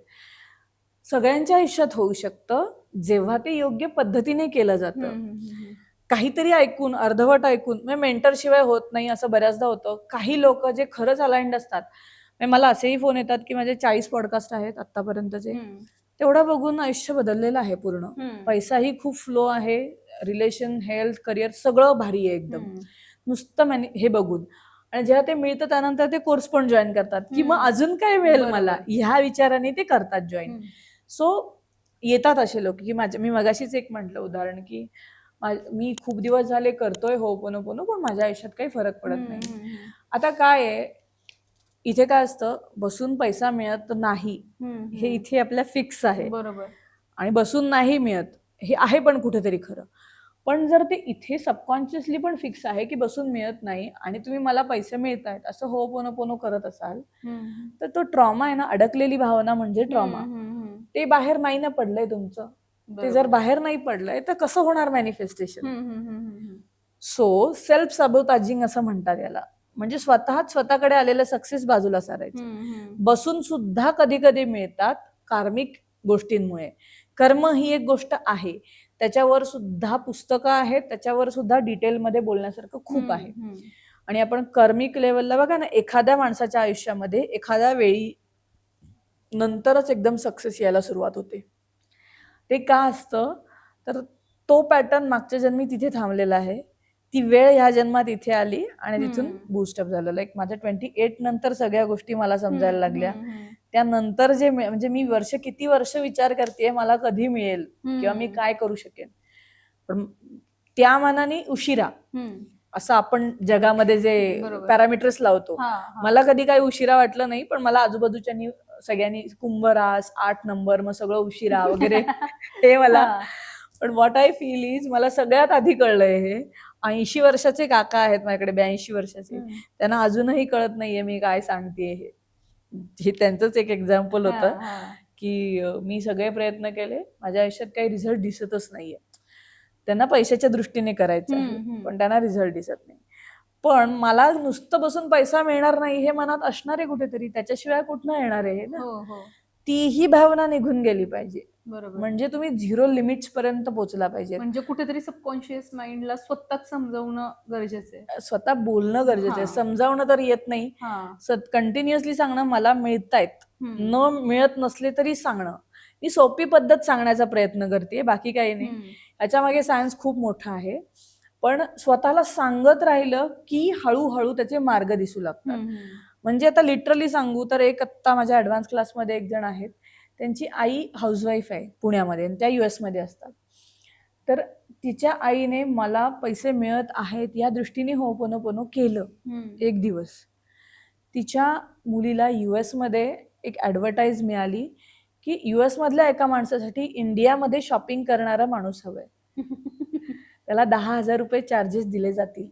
सगळ्यांच्या आयुष्यात होऊ शकतं जेव्हा ते योग्य पद्धतीने केलं जातं. काहीतरी ऐकून, अर्धवट ऐकून, मेंटर शिवाय होत नाही असं बऱ्याचदा होतं. काही लोक जे खरंच अलाइंड असतात, मला असेही फोन येतात की माझे 40 पॉडकास्ट आहेत आतापर्यंतचे, तेवढं बघून आयुष्य बदललेलं आहे पूर्ण. पैसाही खूप फ्लो आहे, रिलेशन, हेल्थ, करिअर सगळं भारी आहे एकदम, नुसतं हे बघून. आणि जेव्हा ते मिळतं त्यानंतर ते कोर्स पण जॉईन करतात की मग अजून काय मिळेल मला, ह्या विचाराने ते करतात जॉईन. सो येतात असे लोक की मी मगाशीच एक म्हटलं उदाहरण की मी खूप दिवस झाले करतोय होपोनोपोनो, पण माझ्या आयुष्यात काही फरक पडत नाही. आता काय आहे, इथे काय असतं, बसून पैसा मिळत नाही हे इथे आपल्या फिक्स आहे. बरोबर. आणि बसून नाही मिळत हे आहे पण कुठेतरी खरं. पण जर ते इथे सबकॉन्शियसली पण फिक्स आहे की बसून मिळत नाही आणि तुम्ही मला पैसे मिळत आहेत असं होपोनोपोनो करत असाल, तर तो ट्रॉमा आहे ना, अडकलेली भावना म्हणजे ट्रॉमा, ते बाहेर नाही ना पडलंय तुमचं. ते जर बाहेर नाही पडलंय तर कसं होणार मॅनिफेस्टेशन? सो सेल्फ सबोटाजिंग असं म्हणतात याला, म्हणजे स्वतःकडे आलेलं सक्सेस बाजूला सारायचं. बसून सुद्धा कधी कधी मिळतात कार्मिक गोष्टींमुळे. कर्म ही एक गोष्ट आहे, त्याच्यावर सुद्धा पुस्तकं आहेत, त्याच्यावर सुद्धा डिटेलमध्ये बोलण्यासारखं खूप आहे. आणि आपण कर्मिक लेवलला बघा ना, एखाद्या माणसाच्या आयुष्यामध्ये एखाद्या वेळी नंतरच एकदम सक्सेस यायला सुरुवात होते. ते का असतं, तर तो पॅटर्न मागच्या जन्मी तिथे थांबलेला आहे ती वेळ ह्या जन्मात इथे आली आणि तिथून हम्म. बूस्टअप झालं. लाईक माझ्या 28 नंतर सगळ्या गोष्टी मला समजायला लागल्या. हम्म. त्यानंतर जे म्हणजे मी किती वर्ष विचार करते मला कधी मिळेल किंवा मी हम्म. काय करू शकेन, पण त्या मानाने उशिरा हम्म. असं आपण जगामध्ये जे बरोबर. पॅरामीटर्स लावतो, हा, हा. मला कधी काही उशिरा वाटलं नाही. पण मला आजूबाजूच्या सगळ्यांनी कुंभरास 8 नंबर मग सगळं उशिरा वगैरे हे मला, हा. पण व्हॉट आय फील इज मला सगळ्यात आधी कळलंय हे. 80 वर्षाचे काका आहेत माझ्याकडे, 82 वर्षाचे, हम्म. त्यांना अजूनही कळत नाहीये मी काय सांगतेय हे. हे त्यांचंच एक एक्झाम्पल होतं हा, हा. की मी सगळे प्रयत्न केले, माझ्या आयुष्यात काही रिझल्ट दिसतच नाहीये. त्यांना पैशाच्या दृष्टीने करायचं आहे, हम्म. पण त्यांना रिझल्ट दिसत नाही. पण मला नुसतं बसून पैसा मिळणार नाही हे मनात असणार आहे कुठेतरी, त्याच्याशिवाय कुठनं येणार आहे ना. हो, हो. तीही भावना निघून गेली पाहिजे. बरोबर. म्हणजे तुम्ही 0 लिमिट्स पर्यंत पोहोचला पाहिजे. म्हणजे कुठेतरी सबकॉन्शियस माइंडला स्वतःच समजवणं गरजेचं आहे. स्वतः बोलणं गरजेचं आहे. हा. समजावणं तर येत नाही, हा. कंटिन्युअसली सांगणं मला मिळतायत, हम्म. न मिळत नसले तरी सांगणं. मी सोपी पद्धत सांगण्याचा प्रयत्न करते, बाकी काही नाही. हम्म. याच्या मागे सायन्स खूप मोठा आहे. पण स्वतःला सांगत राहिलं की हळूहळू त्याचे मार्ग दिसू लागतात. हम्म. म्हणजे आता लिटरली सांगू तर एक आत्ता माझ्या ऍडव्हान्स क्लासमध्ये एक जण आहेत, त्यांची आई हाऊसवाईफ आहे पुण्यामध्ये आणि त्या US मध्ये असतात. तर तिच्या आईने मला पैसे मिळत आहेत या दृष्टीने होपोनोपोनो केलं हम्म. एक दिवस. तिच्या मुलीला US मध्ये एक ऍडव्हर्टाईज मिळाली की US मधल्या एका माणसासाठी इंडियामध्ये शॉपिंग करणारा माणूस हवाय, त्याला 10,000 रुपये चार्जेस दिले जातील.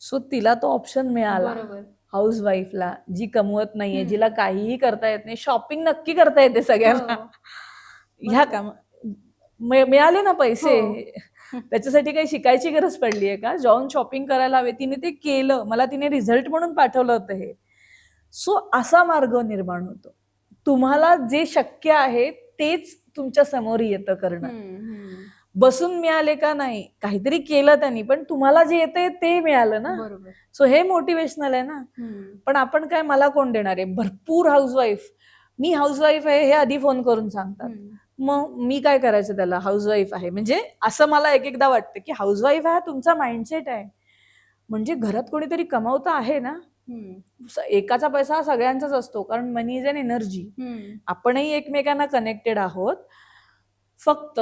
सो तिला तो ऑप्शन मिळाला. बरोबर. हाऊसवाईफला जी कमवत नाहीये, जिला काहीही करता येत नाही, शॉपिंग नक्की करता येते सगळ्यांना, हो. ह्या काम मिळाले ना पैसे. हो. त्याच्यासाठी काही शिकायची गरज पडलीये का? जाऊन शॉपिंग करायला हवे. तिने ते केलं, मला तिने रिझल्ट म्हणून पाठवलं होतं हे. सो असा मार्ग निर्माण होतो. तुम्हाला जे शक्य आहे तेच तुमच्या समोर येतं करणं. हम्म. बसून मिळाले का नाही, काहीतरी केलं त्यांनी, पण तुम्हाला जे येतंय ते मिळालं ना. बरोबर. सो हे मोटिवेशनल आहे ना. हम्म. पण आपण काय, मला कोण देणार आहे? भरपूर हाऊसवाईफ, मी हाऊसवाईफ आहे हे आधी फोन करून सांगतात. हम्म. मग मी काय करायचं त्याला? हाऊसवाईफ आहे म्हणजे असं मला एक एकदा वाटतं की हाऊसवाईफ हा तुमचा माइंडसेट आहे. म्हणजे घरात कोणीतरी कमावतं आहे ना. हम्म. एकाचा पैसा हा सगळ्यांचाच असतो, कारण मनी इज अन एनर्जी. हम्म. आपणही एकमेकांना कनेक्टेड आहोत. फक्त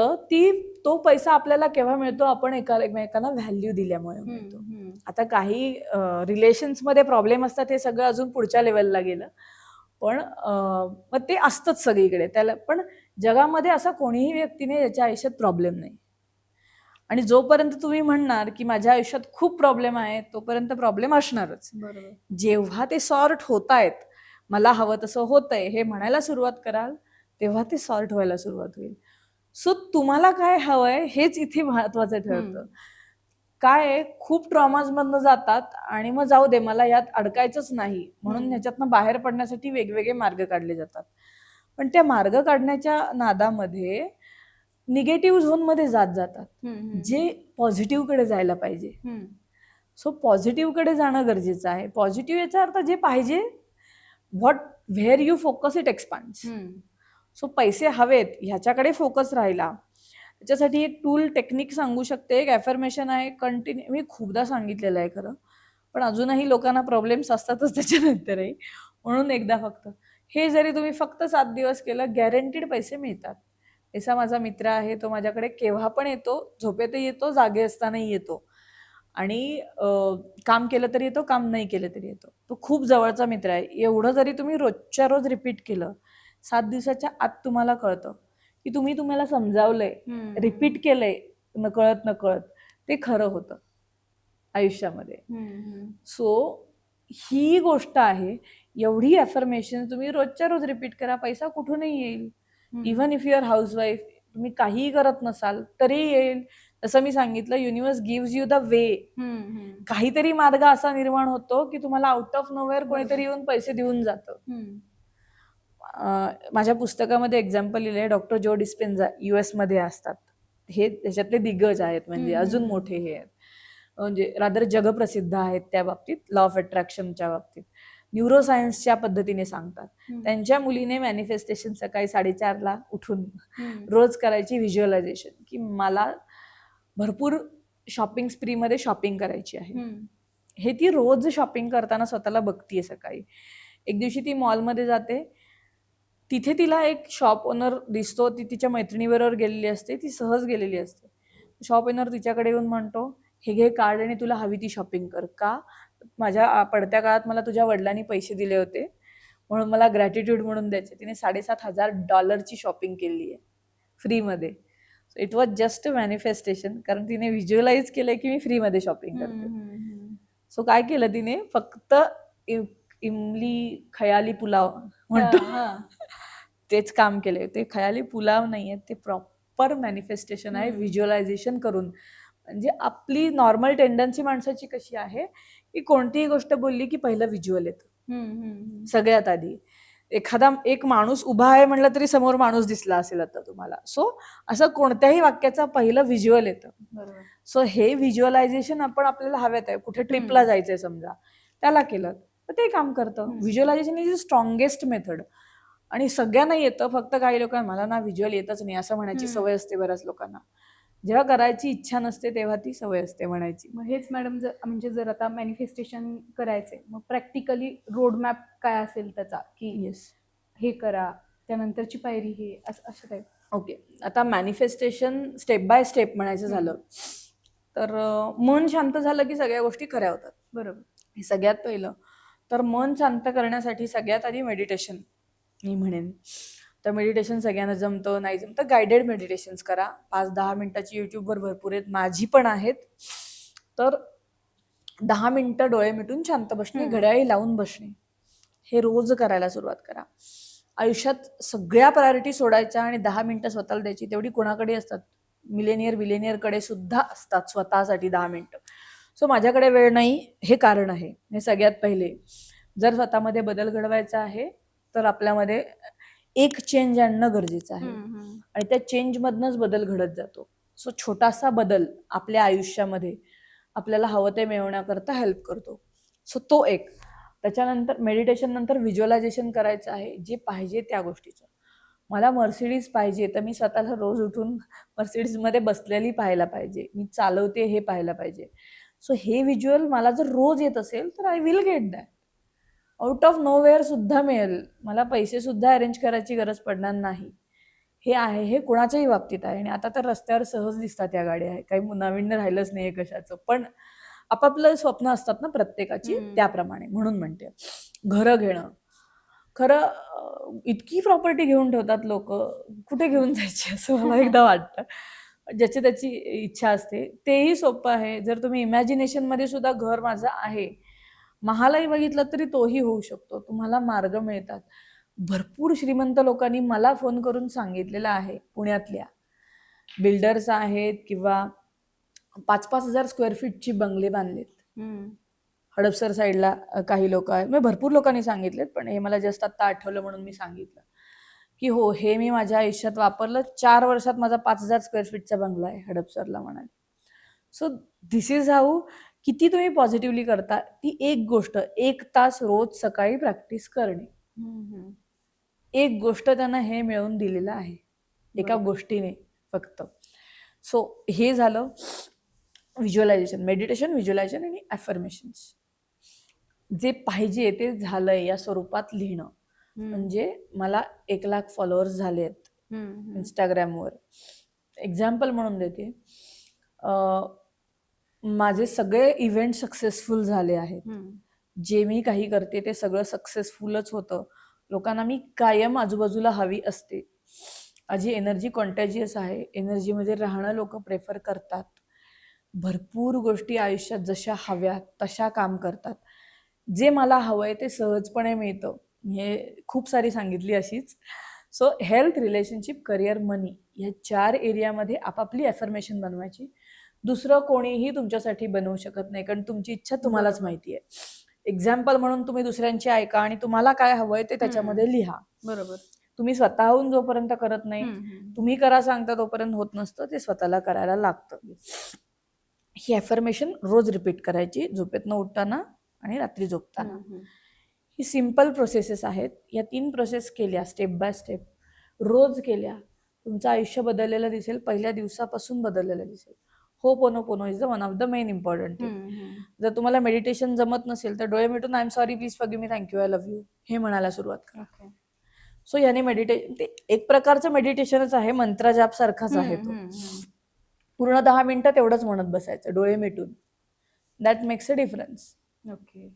तो पैसा आपल्याला केव्हा मिळतो? आपण एकमेकांना व्हॅल्यू दिल्यामुळे मिळतो. हम्म. आता काही रिलेशन्स मध्ये प्रॉब्लेम असतात, हे सगळं अजून पुढच्या लेवलला गेलं. पण मग ते असतंच सगळीकडे त्याला. पण जगामध्ये असा कोणीही व्यक्तीने याच्या आयुष्यात प्रॉब्लेम नाही. आणि जोपर्यंत तुम्ही म्हणणार की माझ्या आयुष्यात खूप प्रॉब्लेम आहे, तोपर्यंत प्रॉब्लेम असणारच. बरोबर. जेव्हा ते सॉर्ट होत आहेत, मला हवं तसं होतंय हे म्हणायला सुरुवात कराल, तेव्हा ते सॉर्ट व्हायला सुरुवात होईल. सो तुम्हाला काय हवंय हेच इथे महत्वाचं ठरतं. काय खूप ट्रॉमाज मधनं जातात आणि मग जाऊ दे, मला यात अडकायचंच नाही म्हणून ह्याच्यातनं बाहेर पडण्यासाठी वेगवेगळे मार्ग काढले जातात. पण त्या मार्ग काढण्याच्या नादामध्ये निगेटिव्ह झोन मध्ये जातात, जे पॉझिटिव्ह कडे जायला पाहिजे. सो पॉझिटिव्ह कडे जाणं गरजेचं आहे. पॉझिटिव्ह याचा अर्थ जे पाहिजे, where you focus it expands. So पैसे हवेत ह्याच्याकडे फोकस राहिला. त्याच्यासाठी एक टूल टेक्निक सांगू शकते, एक ॲफर्मेशन आहे, कंटिन्यू मी खूपदा सांगितलेलं आहे खरं, पण अजूनही लोकांना प्रॉब्लेम्स असतातच त्याच्यानंतरही. म्हणून एकदा फक्त हे जरी तुम्ही फक्त 7 दिवस केलं, गॅरंटीड पैसे मिळतात. असा माझा मित्र आहे, तो माझ्याकडे केव्हा पण येतो, झोपेतही येतो, जागे असतानाही येतो. आणि काम केलं तरी येतो, काम नाही केलं तरी येतो. तो खूप जवळचा मित्र आहे. एवढं जरी तुम्ही रोजच्या रोज रिपीट केलं, 7 दिवसाच्या आत तुम्हाला कळतं की तुम्ही तुम्हाला समजावलंय, रिपीट केलंय नकळत, ते खरं होतं आयुष्यामध्ये. सो ही गोष्ट आहे. एवढी ॲफर्मेशन तुम्ही रोजच्या रोज रिपीट करा, पैसा कुठूनही येईल. Even if you are housewife, तुम्ही काहीही करत नसाल तरी येईल. जसं मी सांगितलं, universe gives you the way. काहीतरी मार्ग असा निर्माण होतो की तुम्हाला आउट ऑफ नोवेअर कोणीतरी येऊन पैसे देऊन जातं. माझ्या पुस्तकामध्ये एक्झाम्पल लिहिलंय, डॉक्टर जो डिस्पेन्झा US मध्ये असतात. हे त्याच्यातले दिग्गज आहेत, म्हणजे अजून मोठे हे आहेत, म्हणजे रादर जगप्रसिद्ध आहेत त्या बाबतीत, लॉ ऑफ अट्रॅक्शनच्या बाबतीत. न्यूरोसायन्सच्या पद्धतीने सांगतात. त्यांच्या मुलीने मॅनिफेस्टेशन सकाळी 4:30ला उठून रोज करायची, व्हिज्युअलायझेशन, की मला भरपूर शॉपिंग स्प्रीमध्ये शॉपिंग करायची आहे. हे ती रोज शॉपिंग करताना स्वतःला बघतीये. सकाळी एक दिवशी ती मॉलमध्ये जाते, तिथे तिला एक शॉप ओनर दिसतो. ती तिच्या मैत्रिणीबरोबर गेलेली असते, ती सहज गेलेली असते. शॉप ओनर तिच्याकडे येऊन म्हणतो, हे घे कार्ड आणि तुला हवी ती शॉपिंग कर. का? माझ्या पडत्या काळात मला तुझ्या वडिलांनी पैसे दिले होते, म्हणून मला ग्रॅटिट्यूड म्हणून द्यायचे. तिने $7,500 शॉपिंग केली आहे फ्रीमध्ये. इट वॉज जस्ट मॅनिफेस्टेशन, कारण तिने व्हिज्युअलाइज केलंय की मी फ्रीमध्ये शॉपिंग करते. सो काय केलं तिने, फक्त इमली खयाली पुलाव म्हणतो तेच काम केले. ते खयाली पुलाव नाहीये, ते प्रॉपर मॅनिफेस्टेशन आहे व्हिज्युअलायझेशन करून. म्हणजे आपली नॉर्मल टेंडन्सी माणसाची कशी आहे की कोणतीही गोष्ट बोलली की पहिलं व्हिज्युअल येतं सगळ्यात आधी. एक माणूस उभा आहे म्हणलं तरी समोर माणूस दिसला असेल आता तुम्हाला. सो असं कोणत्याही वाक्याचं पहिलं व्हिज्युअल येतं. सो हे व्हिज्युअलायझेशन आपण आपल्याला हव्यात आहे. कुठे ट्रिपला जायचंय समजा, त्याला केलं तर ते काम करतं. Visualisation is the strongest method. आणि सगळ्यांना येतं, फक्त काही लोकांना मला ना व्हिज्युअल येतच नाही असं म्हणायची सवय असते बऱ्याच लोकांना. जेव्हा करायची इच्छा नसते तेव्हा ती सवय असते म्हणायची. मग हेच मॅडम, जर आता मॅनिफेस्टेशन करायचंय, मग प्रॅक्टिकली रोडमॅप काय असेल त्याचा, की येस हे करा, त्यानंतरची पायरी हे असं टाईप. ओके, आता मॅनिफेस्टेशन स्टेप बाय स्टेप म्हणायचं झालं तर मन शांत झालं की सगळ्या गोष्टी खऱ्या होतात. बरोबर. हे सगळ्यात पहिलं. तर मन शांत करण्यासाठी सगळ्यात आधी मेडिटेशन मी म्हणेन. तर मेडिटेशन सगळ्यांना जमतं नाही जमतं, गायडेड मेडिटेशन्स करा. 5-10 मिनिटाची युट्यूबवर भरपूर आहेत, माझी पण आहेत. तर 10 मिनिटं डोळे मिटून शांत बसणे, घड्याळी लावून बसणे, हे रोज करायला सुरुवात करा. आयुष्यात सगळ्या प्रायोरिटी सोडायच्या आणि 10 मिनिटं स्वतःला द्यायची. तेवढी कोणाकडे असतात? बिलेनियरकडे सुद्धा असतात स्वतःसाठी 10 मिनिटं. सो माझ्याकडे वेळ नाही, हे कारण आहे. हे सगळ्यात पहिले. जर स्वतःमध्ये बदल घडवायचा आहे तर आपल्यामध्ये एक चेंज आणणं गरजेचं आहे आणि त्या चेंजमधनंच बदल घडत जातो. सो छोटासा बदल आपल्या आयुष्यामध्ये आपल्याला हवं ते मिळवण्याकरता हेल्प करतो. सो तो एक. त्याच्यानंतर मेडिटेशन नंतर व्हिज्युअलायझेशन करायचं आहे, जे पाहिजे त्या गोष्टीचं. मला मर्सिडीज पाहिजे तर मी स्वतःला रोज उठून मर्सिडीजमध्ये बसलेली पाहायला पाहिजे, मी चालवते हे पाहायला पाहिजे. सो हे व्हिज्युअल मला जर रोज येत असेल तर I will get that. Out of nowhere सुद्धा मिळेल, मला पैसे सुद्धा अरेंज करायची गरज पडणार नाही. हे आहे, हे कुणाच्याही बाबतीत आहे. आणि आता तर रस्त्यावर सहज दिसतात या गाड्या, आहे काही नवीन राहिलंच नाहीये कशाचं. पण आपापलं स्वप्न असतात ना प्रत्येकाची, त्याप्रमाणे. म्हणून म्हणते घरं घेणं. खरं इतकी प्रॉपर्टी घेऊन ठेवतात लोक, कुठे घेऊन जायची असं मला एकदा वाटतं. ज्याची त्याची इच्छा असते, तेही सोपं आहे. जर तुम्ही इमॅजिनेशन मध्ये सुद्धा घर माझं आहे, महालाही बघितलं तरी तोही होऊ शकतो. तुम्हाला मार्ग मिळतात. भरपूर श्रीमंत लोकांनी मला फोन करून सांगितलेलं आहे, पुण्यातल्या बिल्डर्स आहेत किंवा 5-5 हजार स्क्वेअर फीटची बंगले बांधलेत हडपसर साईडला. काही लोक आहेत, म्हणजे भरपूर लोकांनी सांगितलेत, पण हे मला जस्ट आता आठवलं म्हणून मी सांगितलं की हो, हे मी माझ्या आयुष्यात वापरलं. 4 वर्षात माझा 5,000 स्क्वेअर फीटचा बंगला आहे हडपसरला म्हणाले. So this is how. किती तुम्ही पॉझिटिव्हली करता, ती एक गोष्ट 1 तास रोज सकाळी प्रॅक्टिस करणे. एक गोष्ट त्यांना हे मिळवून दिलेलं आहे, एका गोष्टीने फक्त. सो हे झालं व्हिज्युअलायझेशन, मेडिटेशन, व्हिज्युअलायझेशन आणि अफर्मेशन्स. जे पाहिजे ते झालंय या स्वरूपात लिहिणं. म्हणजे मला 1 लाख फॉलोअर्स झाले आहेत इंस्टाग्रामवर. एक्झाम्पल म्हणून देते, माझे सगळे इव्हेंट सक्सेसफुल झाले आहेत. जे मी काही करते ते सगळं सक्सेसफुलच होतं. लोकांना मी कायम आजूबाजूला हवी असते. माझी एनर्जी कॉन्टॅजियस आहे, एनर्जीमध्ये राहणं लोक प्रेफर करतात. भरपूर गोष्टी आयुष्यात जशा हव्यात तशा काम करतात. जे मला हवंय ते सहजपणे मिळतं. हे खूप सारी सांगितली अशीच. सो हेल्थ, रिलेशनशिप, करिअर, मनी या 4 एरियामध्ये आपापली अफर्मेशन बनवायची. दुसरं कोणीही तुमच्यासाठी बनवू शकत नाही, कारण तुमची इच्छा तुम्हालाच माहिती आहे. एक्झाम्पल म्हणून तुम्ही दुसऱ्यांची ऐका आणि तुम्हाला काय हवंय ते त्याच्यामध्ये लिहा. बरोबर. तुम्ही स्वतःहून जोपर्यंत करत नाही, तुम्ही करा सांगता तोपर्यंत होत नसतं, ते स्वतःला करायला लागतं. ही अफर्मेशन रोज रिपीट करायची, झोपेतनं उठताना आणि रात्री झोपताना. ही सिम्पल प्रोसेसेस आहेत. या 3 प्रोसेस केल्या स्टेप बाय स्टेप, रोज केल्या, तुमचं आयुष्य बदललेलं दिसेल. पहिल्या दिवसापासून बदललेलं दिसेल. Ho'oponopono is the one of the main important thing. जर तुम्हाला मेडिटेशन जमत नसेल तर डोळे मिटून I am sorry, please forgive me, thank you, I love you हे म्हणायला सुरुवात करा. ओके. सो याने मेडिटेशन, ते एक प्रकारचं मेडिटेशनच आहे, मंत्रजाप सारखाच आहे तो. पूर्ण 10 मिनिटं तेवढंच म्हणत बसायचं डोळे मिटून. That makes a difference. Okay.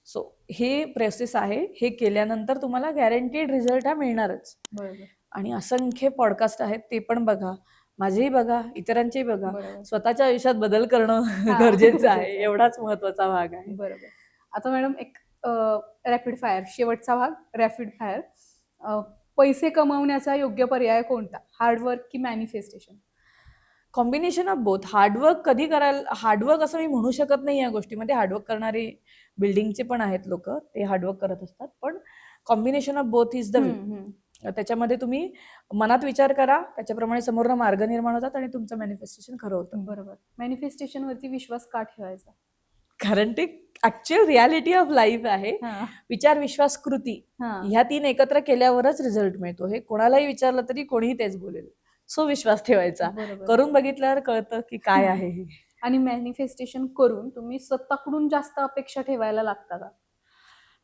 So हे प्रोसेस आहे, हे केल्यानंतर तुम्हाला गॅरंटीड रिझल्ट हा मिळणारच. बरोबर. आणि असंख्य पॉडकास्ट आहेत, ते पण बघा, माझेही बघा, इतरांचेही बघा. बरोबर. स्वतःच्या आयुष्यात बदल करणं हा, गरजेचं आहे, गरजेचं आहे. एवढाच महत्वाचा भाग आहे. बरोबर. आता मॅडम एक रॅपिड फायर, शेवटचा भाग रॅपिड फायर. पैसे कमवण्याचा योग्य पर्याय कोणता? हार्डवर्क की manifestation? Combination of both. Hard work कधी करायला, हार्डवर्क असं मी म्हणू शकत नाही या गोष्टीमध्ये. हार्डवर्क करणारे बिल्डिंगचे पण आहेत लोक, ते हार्डवर्क करत असतात, पण combination of both is the way. त्याच्यामध्ये तुम्ही मनात विचार करा, त्याच्याप्रमाणे समोरनं मार्ग निर्माण होतात आणि तुमचं मॅनिफेस्टेशन खरं होतं. बरोबर. मॅनिफेस्टेशन वरती विश्वास का ठेवायचा? कारण ते ऍक्च्युअल रियालिटी ऑफ लाईफ आहे. विचार, विश्वास, कृती ह्या 3 एकत्र केल्यावरच रिझल्ट मिळतो. हे कोणालाही विचारलं तरी कोणीही तेच बोलेल. सो विश्वास ठेवायचा. करून बघितल्यावर कळतं की काय आहे हे. आणि मॅनिफेस्टेशन करून तुम्ही स्वतःकडून जास्त अपेक्षा ठेवायला लागता का?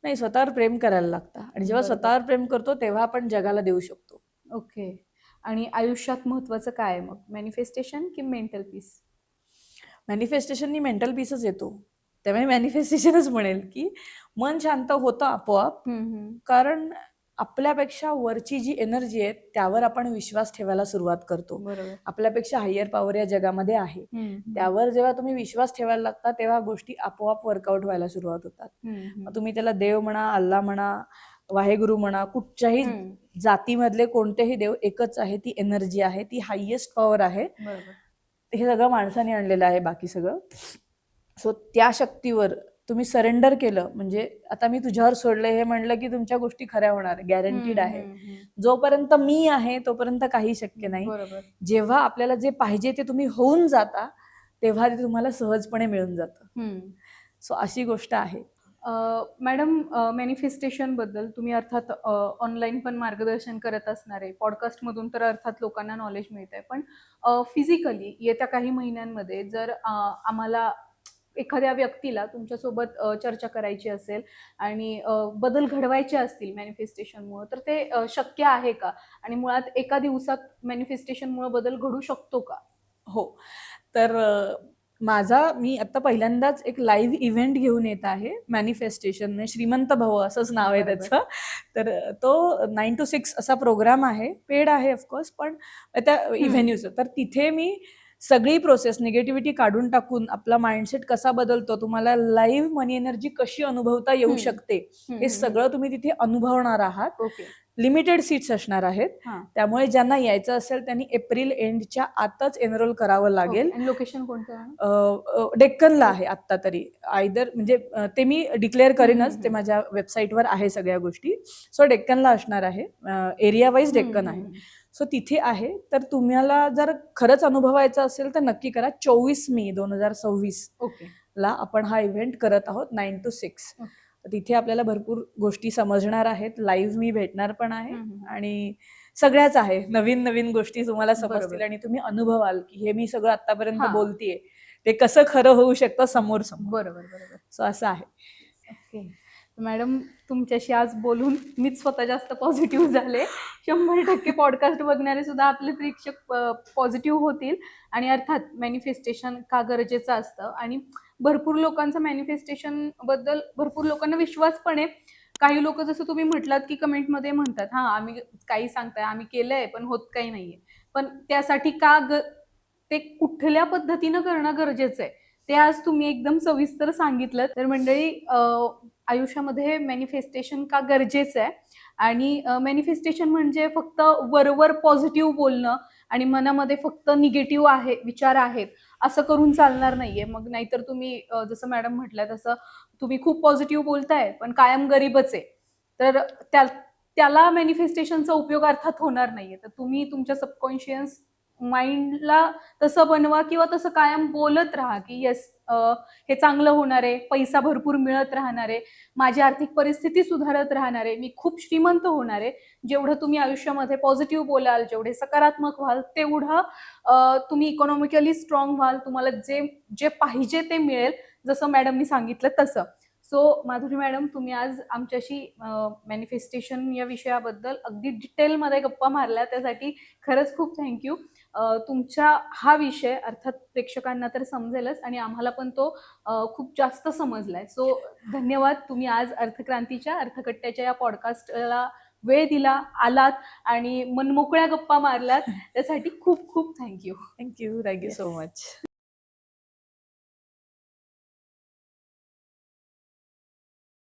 नाही, स्वतःवर प्रेम करायला लागतं, आणि जेव्हा बरोबर. स्वतःवर प्रेम करतो तेव्हा आपण जगाला देऊ शकतो. ओके. आणि आयुष्यात महत्वाचं काय आहे मग, मॅनिफेस्टेशन की मेंटल पीस? मॅनिफेस्टेशननी मेंटल पीसच येतो, त्यामुळे मॅनिफेस्टेशनच म्हणेल की मन शांत होतं आपोआप. कारण आपल्यापेक्षा वरची जी एनर्जी आहे त्यावर आपण विश्वास ठेवायला सुरुवात करतो. बरोबर. आपल्यापेक्षा हायर पॉवर या जगामध्ये आहे, त्यावर जेव्हा तुम्ही विश्वास ठेवायला लागता तेव्हा गोष्टी आपोआप वर्कआउट व्हायला सुरुवात होतात. मग तुम्ही त्याला देव म्हणा, अल्ला म्हणा, वाहेगुरु म्हणा, कुठच्याही जातीमधले कोणतेही देव एकच आहे, ती एनर्जी आहे, ती हायेस्ट पॉवर आहे. बरोबर. हे सगळं माणसाने आणलेलं आहे बाकी सगळं. सो त्या शक्तीवर तुम्ही सरेंडर केलं म्हणजे, आता मी तुझ्यावर सोडलंय हे म्हणलं की तुमच्या गोष्टी खऱ्या होणार, गॅरंटीड आहे. जोपर्यंत मी आहे तोपर्यंत काही शक्य नाही. बरोबर. जेव्हा आपल्याला जे पाहिजे ते तुम्ही होऊन जाता तेव्हा ते तुम्हाला सहजपणे मिळून जातं. सो अशी गोष्ट आहे. मॅडम, मॅनिफेस्टेशन बद्दल तुम्ही अर्थात ऑनलाईन पण मार्गदर्शन करत असणार आहे, पॉडकास्ट मधून तर अर्थात लोकांना नॉलेज मिळत आहे, पण फिजिकली येत्या काही महिन्यांमध्ये जर आम्हाला एखाद्या व्यक्तीला तुमच्यासोबत चर्चा करायची असेल आणि बदल घडवायचे असतील मॅनिफेस्टेशनमुळे, तर ते शक्य आहे का? आणि मुळात एका दिवसात मॅनिफेस्टेशनमुळे बदल घडू शकतो का? हो, तर मी आता पहिल्यांदाच एक लाईव्ह इव्हेंट घेऊन येत आहे मॅनिफेस्टेशन, म्हणजे श्रीमंत भव असंच नाव आहे त्याचं. तर तो 9 to 6 असा प्रोग्राम आहे, पेड आहे ऑफकोर्स, पण त्या इव्हेन्यूचं. तर तिथे मी सगळी प्रोसेस, निगेटिव्हिटी काढून टाकून आपला माइंडसेट कसा बदलतो, तुम्हाला लाईव्ह मनी एनर्जी कशी अनुभवता येऊ शकते, हे सगळं तुम्ही तिथे अनुभवणार आहात. ओके. लिमिटेड सीट्स असणार आहेत, त्यामुळे ज्यांना यायचं असेल त्यांनी एप्रिल एंडच्या आतच एनरोल करावं लागेल. लोकेशन कोणतं आहे? डेक्कनला आहे आत्ता तरी. आयदर म्हणजे ते मी डिक्लेअर करीनच, ते माझ्या वेबसाईटवर आहे सगळ्या गोष्टी. सो डेक्कनला असणार आहे, एरिया वाईज डेक्कन आहे. सो तिथे आहे. तर तुम्हाला जर खरंच अनुभवायचं असेल तर नक्की करा. 24 मे 2026 ला आपण हा इव्हेंट करत आहोत, 9 to 6. तिथे आपल्याला भरपूर गोष्टी समजणार आहेत, लाईव्ह मी भेटणार पण आहे, आणि सगळ्याच आहे, नवीन नवीन गोष्टी तुम्हाला समजतील आणि तुम्ही अनुभवाल की हे मी सगळं आतापर्यंत बोलतीये ते कसं खरं होऊ शकतं समोर समोर. बरोबर. सो असं आहे. ओके. मॅडम, तुमच्याशी आज बोलून मीच स्वतः जास्त पॉझिटिव्ह झाले. 100% पॉडकास्ट बघणारे सुद्धा आपले प्रेक्षक पॉझिटिव्ह होतील. आणि अर्थात मॅनिफेस्टेशन का गरजेचं असतं, आणि भरपूर लोकांचं मॅनिफेस्टेशन बद्दल भरपूर लोकांना विश्वास पण आहे. काही लोक जसं तुम्ही म्हटलात की कमेंटमध्ये म्हणतात, आम्ही काही सांगताय, आम्ही केलंय पण होत काही नाहीये, पण त्यासाठी ते कुठल्या पद्धतीनं करणं गरजेचं आहे ते आज तुम्ही एकदम सविस्तर सांगितलं. तर मंडळी, आयुष्यामध्ये मॅनिफेस्टेशन का गरजेचं आहे, आणि मॅनिफेस्टेशन म्हणजे फक्त वरवर पॉझिटिव्ह बोलणं आणि मनामध्ये फक्त निगेटिव्ह विचार आहेत असं करून चालणार नाहीये. मग नाहीतर तुम्ही जसं मॅडम म्हटलं तसं तुम्ही खूप पॉझिटिव्ह बोलताय पण कायम गरीबच आहे, तर त्याला मॅनिफेस्टेशनचा उपयोग अर्थात होणार नाहीये. तर तुम्ही तुमच्या सबकॉन्शियस माइंडला तसं बनवा किंवा तसं कायम बोलत राहा की येस हे चांगलं होणार आहे, पैसा भरपूर मिळत राहणार आहे, माझी आर्थिक परिस्थिती सुधारत राहणार आहे, मी खूप श्रीमंत होणार आहे. जेवढं तुम्ही आयुष्यामध्ये पॉझिटिव्ह बोलाल, जेवढे सकारात्मक व्हाल, तेवढं तुम्ही इकॉनॉमिकली स्ट्रॉंग व्हाल, तुम्हाला जे जे पाहिजे ते मिळेल, जसं मॅडमनी सांगितलं तसं. सो माधुरी मॅडम, तुम्ही आज आमच्याशी मॅनिफेस्टेशन या विषयाबद्दल अगदी डिटेलमध्ये गप्पा मारल्या, त्यासाठी खरंच खूप थँक्यू. तुमचा हा विषय अर्थात प्रेक्षकांना तर समजेलच आणि आम्हाला पण तो खूप जास्त समजलाय. सो धन्यवाद, तुम्ही आज अर्थक्रांतीच्या अर्थकट्ट्याच्या या पॉडकास्टला वेळ दिला, आलात आणि मनमोकळ्या गप्पा मारल्यात, त्यासाठी खूप खूप थँक्यू. Thank you so much.